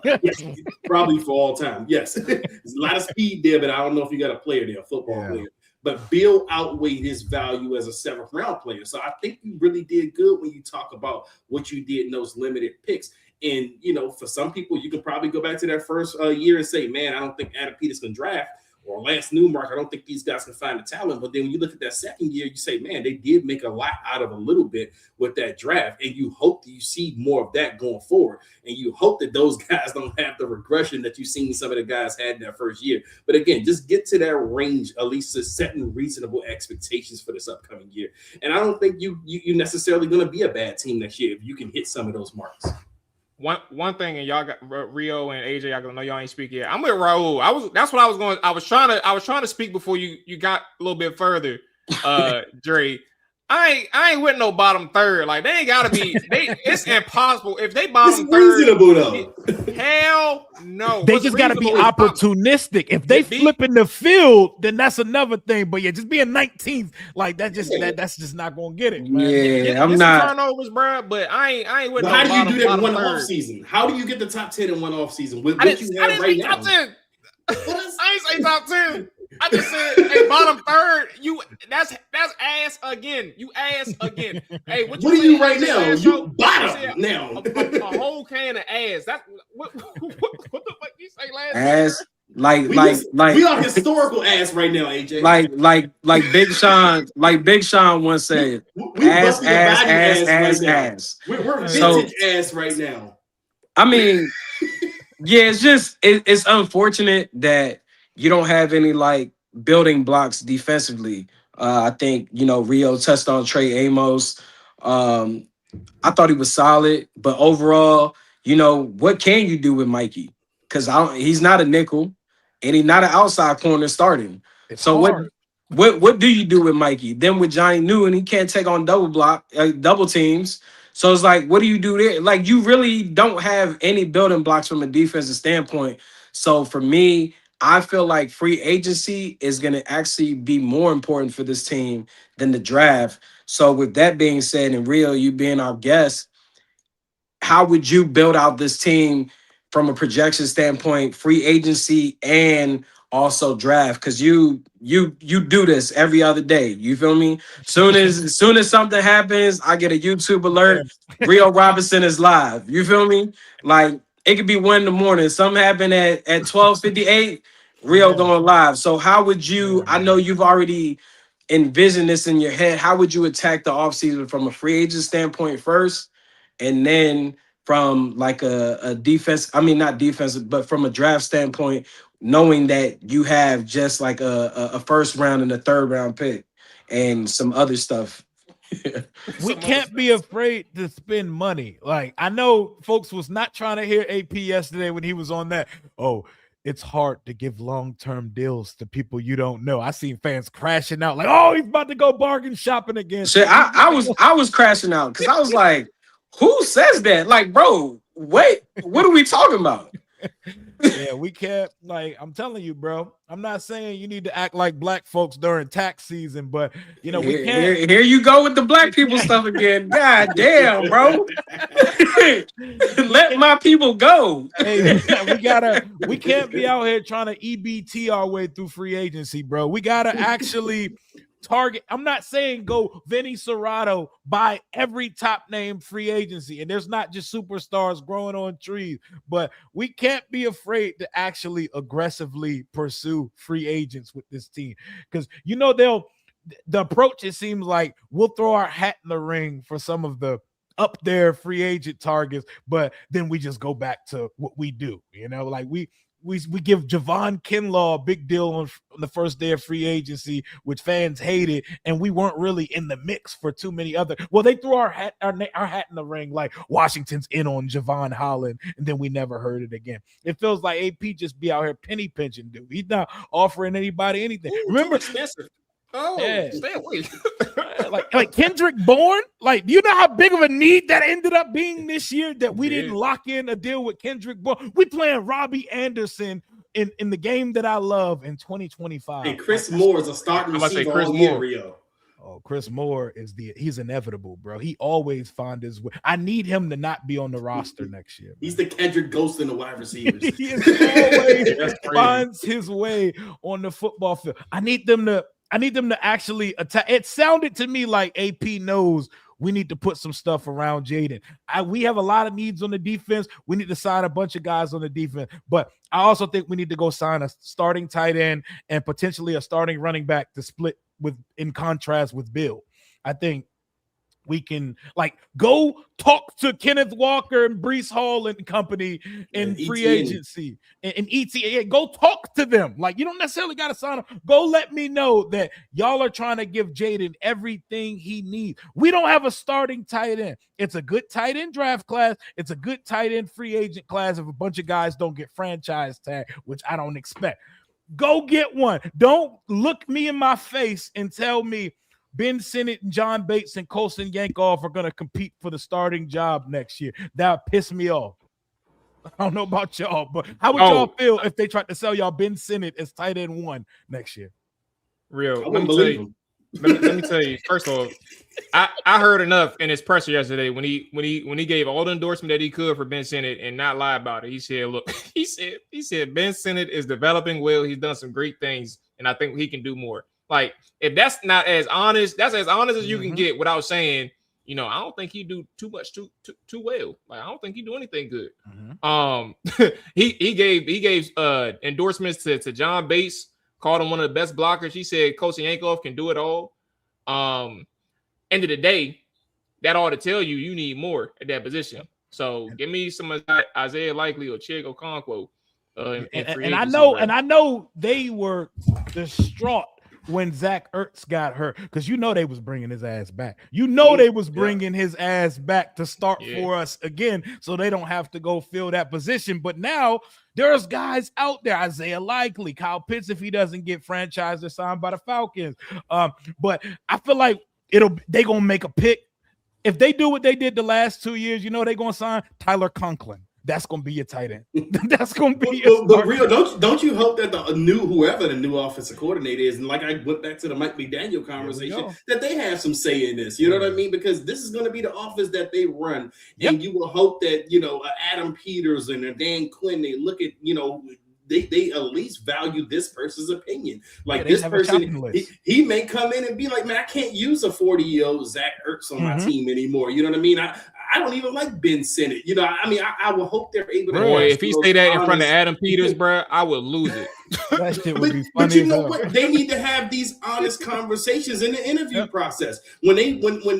Yes, probably for all time. Yes. There's a lot of speed there, but I don't know if you got a player there, a football player. But Bill outweighed his value as a 7th round player. So I think you really did good when you talk about what you did in those limited picks. And, for some people, you can probably go back to that first year and say, man, I don't think Adam Peters can draft. Or Lance Newmark, I don't think these guys can find the talent. But then when you look at that second year, you say, man, they did make a lot out of a little bit with that draft. And you hope that you see more of that going forward. And you hope that those guys don't have the regression that you've seen some of the guys had in that first year. But again, just get to that range, at least to setting reasonable expectations for this upcoming year. And I don't think you necessarily going to be a bad team next year if you can hit some of those marks. One thing, and y'all got Rio and AJ. I know y'all ain't speak yet. I'm with Raul. That's what I was going. I was trying to speak before you got a little bit further, Dre. I ain't with no bottom third. Like they ain't gotta be. It's impossible if they bottom it's third. Reasonable though. Hell no. They just gotta be opportunistic. If they flip in the field, then that's another thing. But yeah, just being 19th, like that's just not gonna get it. Man. Yeah, I'm not turnovers, bro. But I ain't with. How no do you do that in one third. off season? How do you get the top 10 in one off season with what you have right now? Top 10. I ain't say top 10. I just said, hey, bottom third. That's ass again. You ass again. Hey, what are you right now? You bottom now. A whole can of ass. That's what the fuck you say last ass. Like we are historical ass right now, AJ. Like Big Sean once said, ass. We're vintage ass right now. I mean, yeah, it's unfortunate that you don't have any like building blocks defensively. I think Rio touched on Trey Amos. I thought he was solid, but overall, what can you do with Mikey? Because he's not a nickel, and he's not an outside corner starting. What do you do with Mikey? Then with Johnny Newton, he can't take on double teams. So it's like, what do you do there? Like, you really don't have any building blocks from a defensive standpoint. So for me, I feel like free agency is going to actually be more important for this team than the draft. So with that being said, and Rio, you being our guest, how would you build out this team from a projection standpoint, free agency and also draft, because you do this every other day. You feel me? Soon as something happens, I get a YouTube alert. Rio Robinson is live. You feel me? Like it could be 1 a.m. Something happened at 12:58. Rio going live. So how would you? I know you've already envisioned this in your head. How would you attack the offseason from a free agent standpoint first, and then from like a defense? I mean, not defensive, but from a draft standpoint, knowing that you have just like a first round and a third round pick and some other stuff. We can't be afraid to spend money. Like, I know folks was not trying to hear AP yesterday when he was on that. Oh, it's hard to give long-term deals to people you don't know. I seen fans crashing out like, oh, he's about to go bargain shopping again. Shit, I was crashing out because I was like, who says that? Like, bro, wait, what are we talking about? Yeah, we can't, like, I'm telling you, bro. I'm not saying you need to act like black folks during tax season, but we can't. Here you go with the black people stuff again. God damn, bro. Let my people go. Hey, we can't be out here trying to EBT our way through free agency, bro. We gotta actually target. I'm not saying go Vinny Serrato, buy every top name free agency, and there's not just superstars growing on trees, but we can't be afraid to actually aggressively pursue free agents with this team, because the approach, it seems like we'll throw our hat in the ring for some of the up there free agent targets, but then we just go back to what we do, like we give Javon Kinlaw a big deal on the first day of free agency, which fans hated, and we weren't really in the mix for too many other. Well, they threw our hat in the ring like Washington's in on Javon Holland, and then we never heard it again. It feels like AP just be out here penny pinching, dude. He's not offering anybody anything. Ooh, remember, expensive. Oh, yeah. Stay away. like Kendrick Bourne. Like, do you know how big of a need that ended up being this year that we didn't lock in a deal with Kendrick Bourne? We playing Robbie Anderson in the game that I love in 2025. And Chris Moore is a starting receiver all year, Rio. Oh, Chris Moore he's inevitable, bro. He always finds his way. I need him to not be on the roster next year. He's the Kendrick Ghost in the wide receivers. He always finds his way on the football field. I need them to actually attack. It sounded to me like AP knows we need to put some stuff around Jaden. We have a lot of needs on the defense. We need to sign a bunch of guys on the defense. But I also think we need to go sign a starting tight end and potentially a starting running back to split in contrast with Bill. I think we can go talk to Kenneth Walker and Breece Hall and company in free agency and ETA. Go talk to them. You don't necessarily got to sign them. Go let me know that y'all are trying to give Jaden everything he needs. We don't have a starting tight end. It's a good tight end draft class. It's a good tight end free agent class if a bunch of guys don't get franchise tag, which I don't expect. Go get one. Don't look me in my face and tell me Ben Sinnott and John Bates and Colson Yankoff are going to compete for the starting job next year. That would piss me off. I don't know about y'all, but how would y'all feel if they tried to sell y'all Ben Sinnott as tight end 1 next year? Real. Let me tell you. First of all, I heard enough in his presser yesterday when he gave all the endorsement that he could for Ben Sinnott and not lie about it. He said, "Look, he said Ben Sinnot is developing well. He's done some great things, and I think he can do more." Like, if that's not as honest, that's as honest as you can get without saying, I don't think he do too much too well. Like, I don't think he do anything good. He gave endorsements to John Bates, called him one of the best blockers. He said Colson Yankoff can do it all. End of the day, that ought to tell you need more at that position. So give me some Isaiah Likely or Chig Okonkwo. And I know they were distraught when Zach Ertz got hurt, because they was bringing his ass back. They was bringing his ass back to start for us again, so they don't have to go fill that position. But now there's guys out there, Isaiah Likely, Kyle Pitts, if he doesn't get franchised or signed by the Falcons. But I feel like they gonna make a pick. If they do what they did the last 2 years, they're gonna sign Tyler Conklin. That's gonna be your tight end. That's gonna be but Rio, don't you hope that whoever the new offensive coordinator is, and like I went back to the Mike McDaniel conversation, that they have some say in this. You know what I mean? Because this is going to be the offense that they run, and you will hope that Adam Peters and Dan Quinn, they look at They at least value this person's opinion. Like this person, he may come in and be like, man, I can't use a 40-year-old Zach Ertz on my team anymore. You know what I mean? I don't even like Ben Sinnott. I will hope they're able to. Boy, if he say that in front of Adam Peters, bro, I would lose it. That shit would be funny. But you know what? They need to have these honest conversations in the interview process. When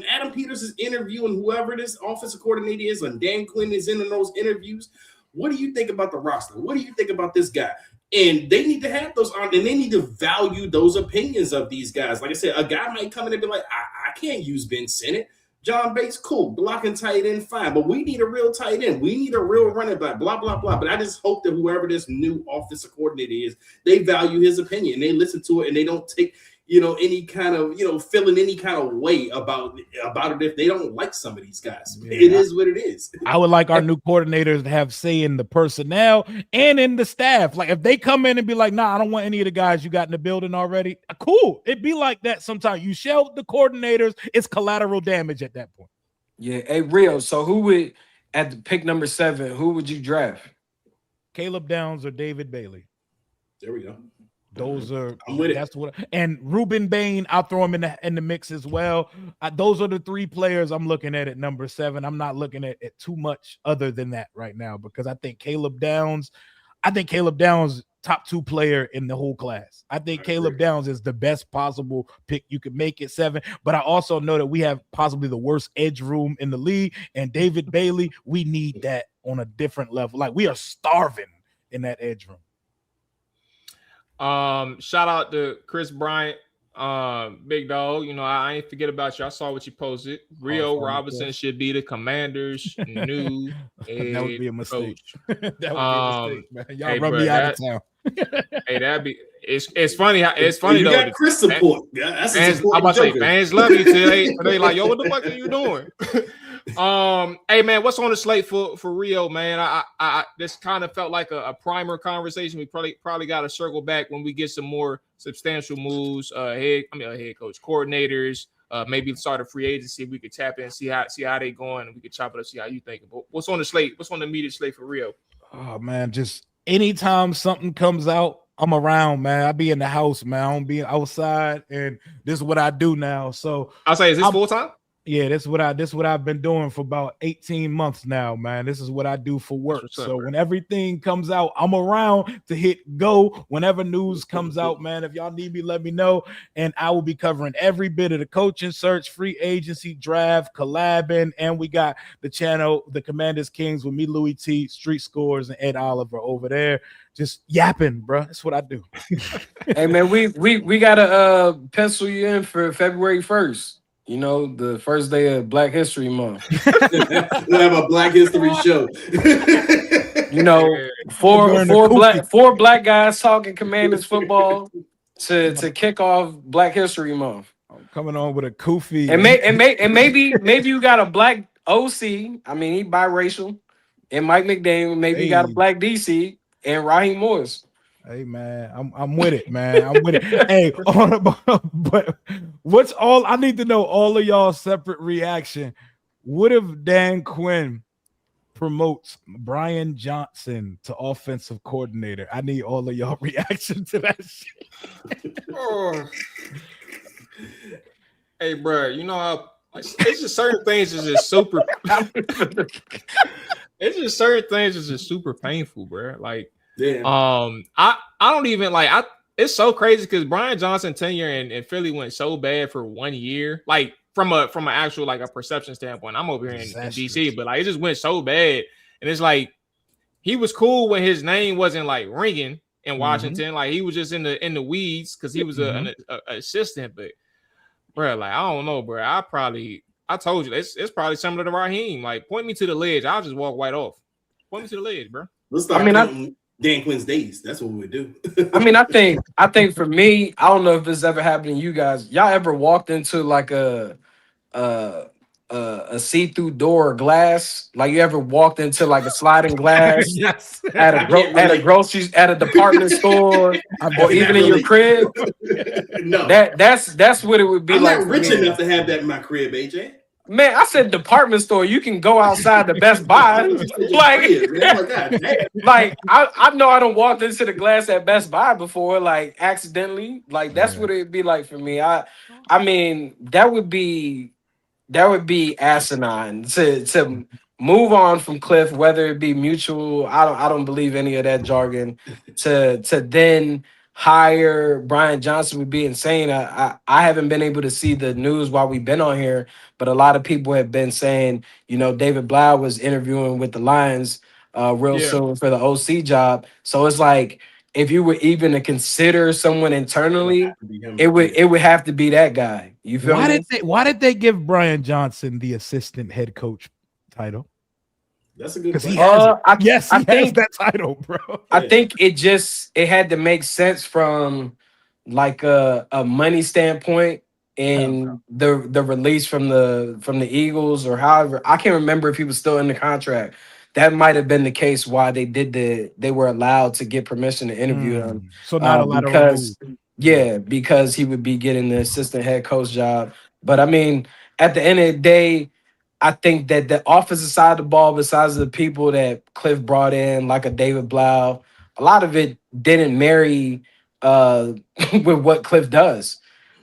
Adam Peters is interviewing whoever this offensive coordinator is, and Dan Quinn is in those interviews, what do you think about the roster? What do you think about this guy? And they need to have those on, and they need to value those opinions of these guys. Like I said, a guy might come in and be like, I can't use Ben Sinnott. John Bates, cool. Blocking tight end, fine. But we need a real tight end. We need a real running back, blah, blah, blah. But I just hope that whoever this new offensive coordinator is, they value his opinion. They listen to it, and they don't take any kind of, feeling any kind of way about it if they don't like some of these guys. It is what it is. I would like our new coordinators to have say in the personnel and in the staff. Like if they come in and be like, nah, I don't want any of the guys you got in the building already. Cool. It'd be like that sometimes. You shelve the coordinators, it's collateral damage at that point. Yeah. Hey, Rio, so who would, at the pick number 7, who would you draft? Caleb Downs or David Bailey? There we go. Those are I'm with that's what, and Ruben Bain, I'll throw him in the mix as well. Those are the 3 players I'm looking at number 7. I'm not looking at too much other than that right now because I think Caleb Downs, top 2 player in the whole class. I think Caleb Downs is the best possible pick you could make at 7. But I also know that we have possibly the worst edge room in the league, and David Bailey, we need that on a different level. Like we are starving in that edge room. Shout out to Chris Bryant, big dog. I ain't forget about you. I saw what you posted. Rio Robinson should be the Commander's new that would be a mistake. Coach. That would be a mistake, man. Y'all rub me out of town. Hey, that'd be it's funny how it's funny you though. Got Chris support. That's I'm about to say fans love you today. They like, yo, what the fuck are you doing? Hey man, what's on the slate for Rio, man? I this kind of felt like a primer conversation. We probably got to circle back when we get some more substantial moves. Head coach, coordinators, maybe start a free agency. We could tap in, see how they going, and we could chop it up, see how you think. But what's on the slate? What's on the immediate slate for Rio? Oh man, just anytime something comes out, I'm around, man. I be in the house, man. I don't be outside, and this is what I do now. So I'll say, is this full time? Yeah, this is what I've been doing for about 18 months now, man. This is what I do for work. So when everything comes out, I'm around to hit go whenever news comes out, man. If y'all need me, let me know. And I will be covering every bit of the coaching search, free agency, draft, collabing. And we got the channel, The Commanders Kings, with me, Louis T, Street Scores, and Ed Oliver over there. Just yapping, bro. That's what I do. Hey, man, we got to pencil you in for February 1st. The first day of Black History Month. We'll have a Black History show. Four black guys talking Commanders football to kick off Black History Month. I'm coming on with a Kofi. And maybe you got a black OC. I mean, he biracial. And Mike McDaniel. Maybe you got a black DC and Raheem Morris. Hey man, I'm with it, man. I'm with it. Hey, but what's all I need to know? All of y'all separate reaction. What if Dan Quinn promotes Brian Johnson to offensive coordinator? I need all of y'all reaction to that shit. Hey, bro, you know how it's just certain things is just super. It's just certain things is just super painful, bro. Like. Yeah. I don't even like it's so crazy because Brian Johnson tenure in Philly went so bad for 1 year. Like from an actual like a perception standpoint. I'm over here in DC, but like it just went so bad. And it's like he was cool when his name wasn't like ringing in Washington. Mm-hmm. Like he was just in the weeds because he was an assistant. But bro, like I don't know, bro. I told you it's probably similar to Raheem. Like point me to the ledge, I'll just walk right off. Point me to the ledge, bro. Let's start. Dan Quinn's days. That's what we would do. I think for me, I don't know if this ever happened to you guys. Y'all ever walked into like a a see-through door or glass. Like you ever walked into like a sliding glass Yes. at I can't at a relate. grocery at a department store I've or done even cannot in your relate. crib. No, That's what it would be I'm like not for rich me. enough to have that in my crib, AJ. Man, I said department store. You can go outside the Best I Buy. was just saying Like, crib, man. I'm like, God damn. like I know I don't walked into the glass at Best Buy before, like accidentally. Like that's Yeah. what it'd be like for me. I mean, that would be asinine to move on from Cliff, whether it be mutual. I don't believe any of that jargon. To then hire Brian Johnson would be insane. I haven't been able to see the news while we've been on here, but a lot of people have been saying, David Blau was interviewing with the Lions real Yeah. soon for the OC job. So it's like if you were even to consider someone It would internally, have to be him. it would Yeah. it would have to be that guy. You feel me? Why did they give Brian Johnson the assistant head coach title? That's a good Because he question. has it. I He has think that title, bro. I think it had to make sense from like a money standpoint in the release from the Eagles or however. I can't remember if he was still in the contract. That might have been the case why they were allowed to get permission to interview him. So not a lateral move. Because he would be getting the assistant head coach job. But I mean, at the end of the day, I think that the offensive side of the ball, besides the people that Cliff brought in, like a David Blau, a lot of it didn't marry with what Cliff does.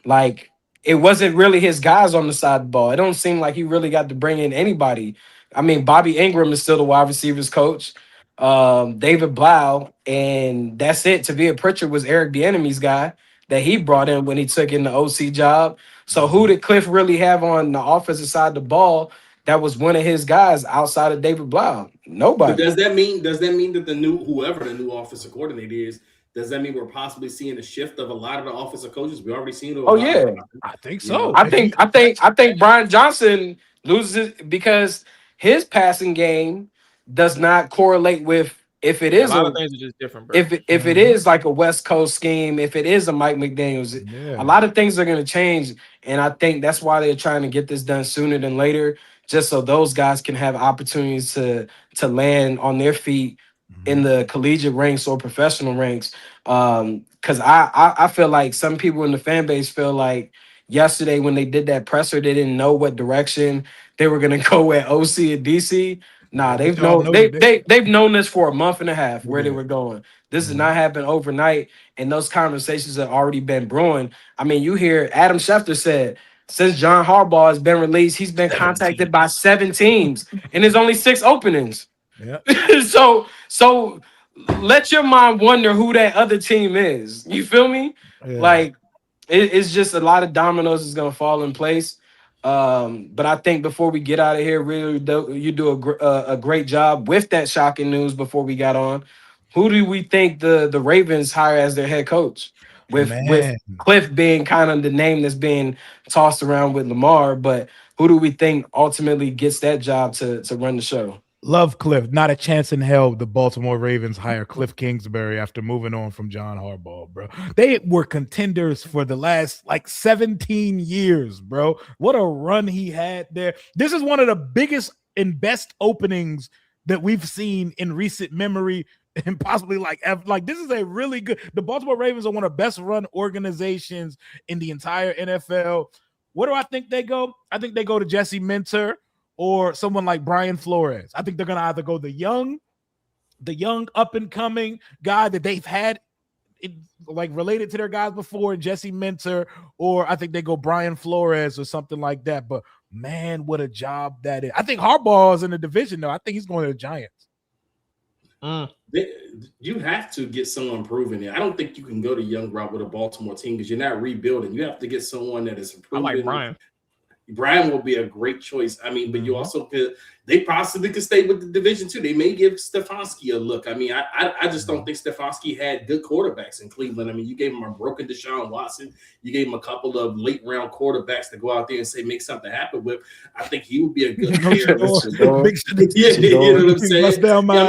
Like it wasn't really his guys on the side of the ball. It don't seem like he really got to bring in anybody. I mean, Bobby Ingram is still the wide receivers coach. David Blau, and that's it. Tavia Pritchard was Eric Bieniemy's guy that he brought in when he took in the OC job. So who did Cliff really have on the offensive side of the ball that was one of his guys outside of David Blau? But Nobody. does that mean that whoever the new offensive coordinator is, does that mean we're possibly seeing a shift of a lot of the offensive coaches? We already seen it. Oh yeah, I think so. I think Brian Johnson loses because his passing game does not correlate with if it A is lot a of things are just different, bro. if it is like a West Coast scheme, if it is a Mike McDaniels, Yeah. a lot of things are going to change, and I think that's why they're trying to get this done sooner than later, just so those guys can have opportunities to land on their feet in the collegiate ranks or professional ranks. Because I feel like some people in the fan base feel like yesterday when they did that presser, they didn't know what direction they were going to go at OC and DC. Nah, they've y'all known know they've known this for a month and a half where they Yeah. were going. This did not happen overnight, and those conversations have already been brewing. I mean, you hear Adam Schefter said since John Harbaugh has been released, he's been 7 contacted by 7 teams, and there's only 6 openings. Yeah. So let your mind wonder who that other team is. You feel me? Yeah. Like it's just a lot of dominoes is gonna fall in place. But I think before we get out of here, really, you do a great job with that shocking news. Before we got on, who do we think the Ravens hire as their head coach? With Man. Cliff being kind of the name that's being tossed around with Lamar, but who do we think ultimately gets that job to run the show? Love Cliff. Not a chance in hell the Baltimore Ravens hire Cliff Kingsbury after moving on from John Harbaugh, bro. They were contenders for the last 17 years, bro. What a run he had there. This is one of the biggest and best openings that we've seen in recent memory and possibly this is a really good. The Baltimore Ravens are one of the best run organizations in the entire NFL. Where do I think they go? I think they go to Jesse Minter or someone like Brian Flores. I think they're going to either go the young up and coming guy that they've had related to their guys before, Jesse Minter, or I think they go Brian Flores or something like that. But man, what a job that is. I think Harbaugh is in the division though. I think he's going to the Giants. You have to get someone proven it. I don't think you can go the young route with a Baltimore team because you're not rebuilding. You have to get someone that is proven. I like Brian. Brian will be a great choice. I mean, but you also could. They possibly could stay with the division too. They may give Stefanski a look. I mean, I just don't think Stefanski had good quarterbacks in Cleveland. I mean, you gave him a broken Deshaun Watson. You gave him a couple of late round quarterbacks to go out there and say make something happen with. I think he would be a good player. Yeah, you know what I'm saying. Bust down my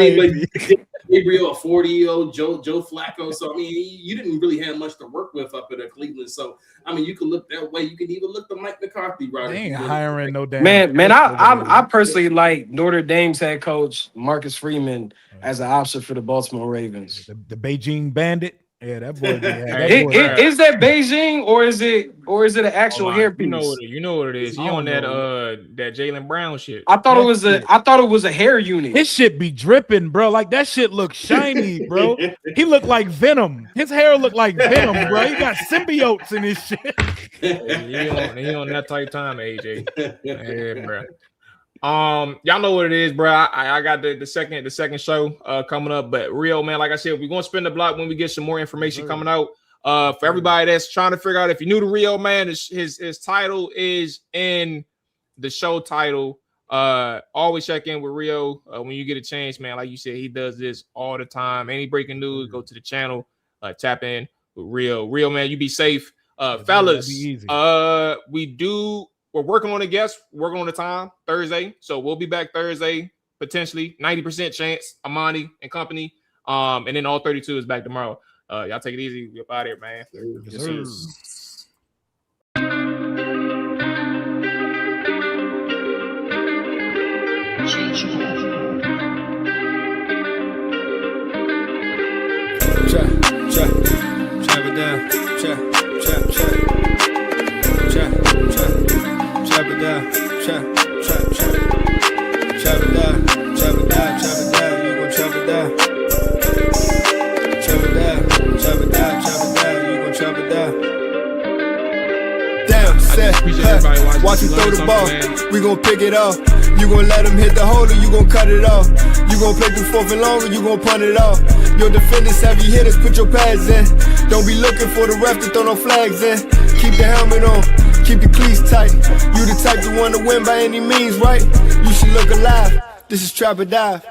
Gabriel, a 40-year-old Joe Flacco. So I mean, you didn't really have much to work with up at Cleveland. So I mean, you can look that way. You can even look to Mike McCarthy, right? They ain't hiring no damn man. I personally like Notre Dame's head coach Marcus Freeman as an option for the Baltimore Ravens. The Beijing Bandit. Yeah, that boy. Is that Beijing or is it an actual hairpiece? You know what it is. He on that Jaylen Brown shit. I thought it was a hair unit. His shit be dripping, bro. Like that shit look shiny, bro. He look like Venom. His hair look like Venom, bro. He got symbiotes in his shit. He on that type time, AJ. Yeah, bro. Y'all know what it is, bro. I got the second show coming up, but Rio, man, like I said, we're gonna spin the block when we get some more information coming out. For everybody that's trying to figure out, if you're new to Rio, man, his title is in the show title. Always check in with Rio when you get a chance, man. Like you said, he does this all the time. Any breaking news, go to the channel, tap in with Rio. Rio, man, you be safe, fellas. We're working on the guests, working on the time Thursday. So we'll be back Thursday, potentially 90% chance, Amani and company. And then all 32 is back tomorrow. Y'all take it easy. We're out here, man. Yes, Chop it down. Chop it down, chop it down, you gon' chop it down. Chop it down, you gon' chop it down. Damn, set, watch him throw the ball, we gon' pick it off. You gon' let him hit the hole or you gon' cut it off. You gon' play through fourth and long or you gon' punt it off. Your defenders, heavy hitters, put your pads in. Don't be looking for the ref to throw no flags in. Keep the helmet on. Keep your cleats tight. You the type to want to win by any means, right? You should look alive. This is Trap or Dive.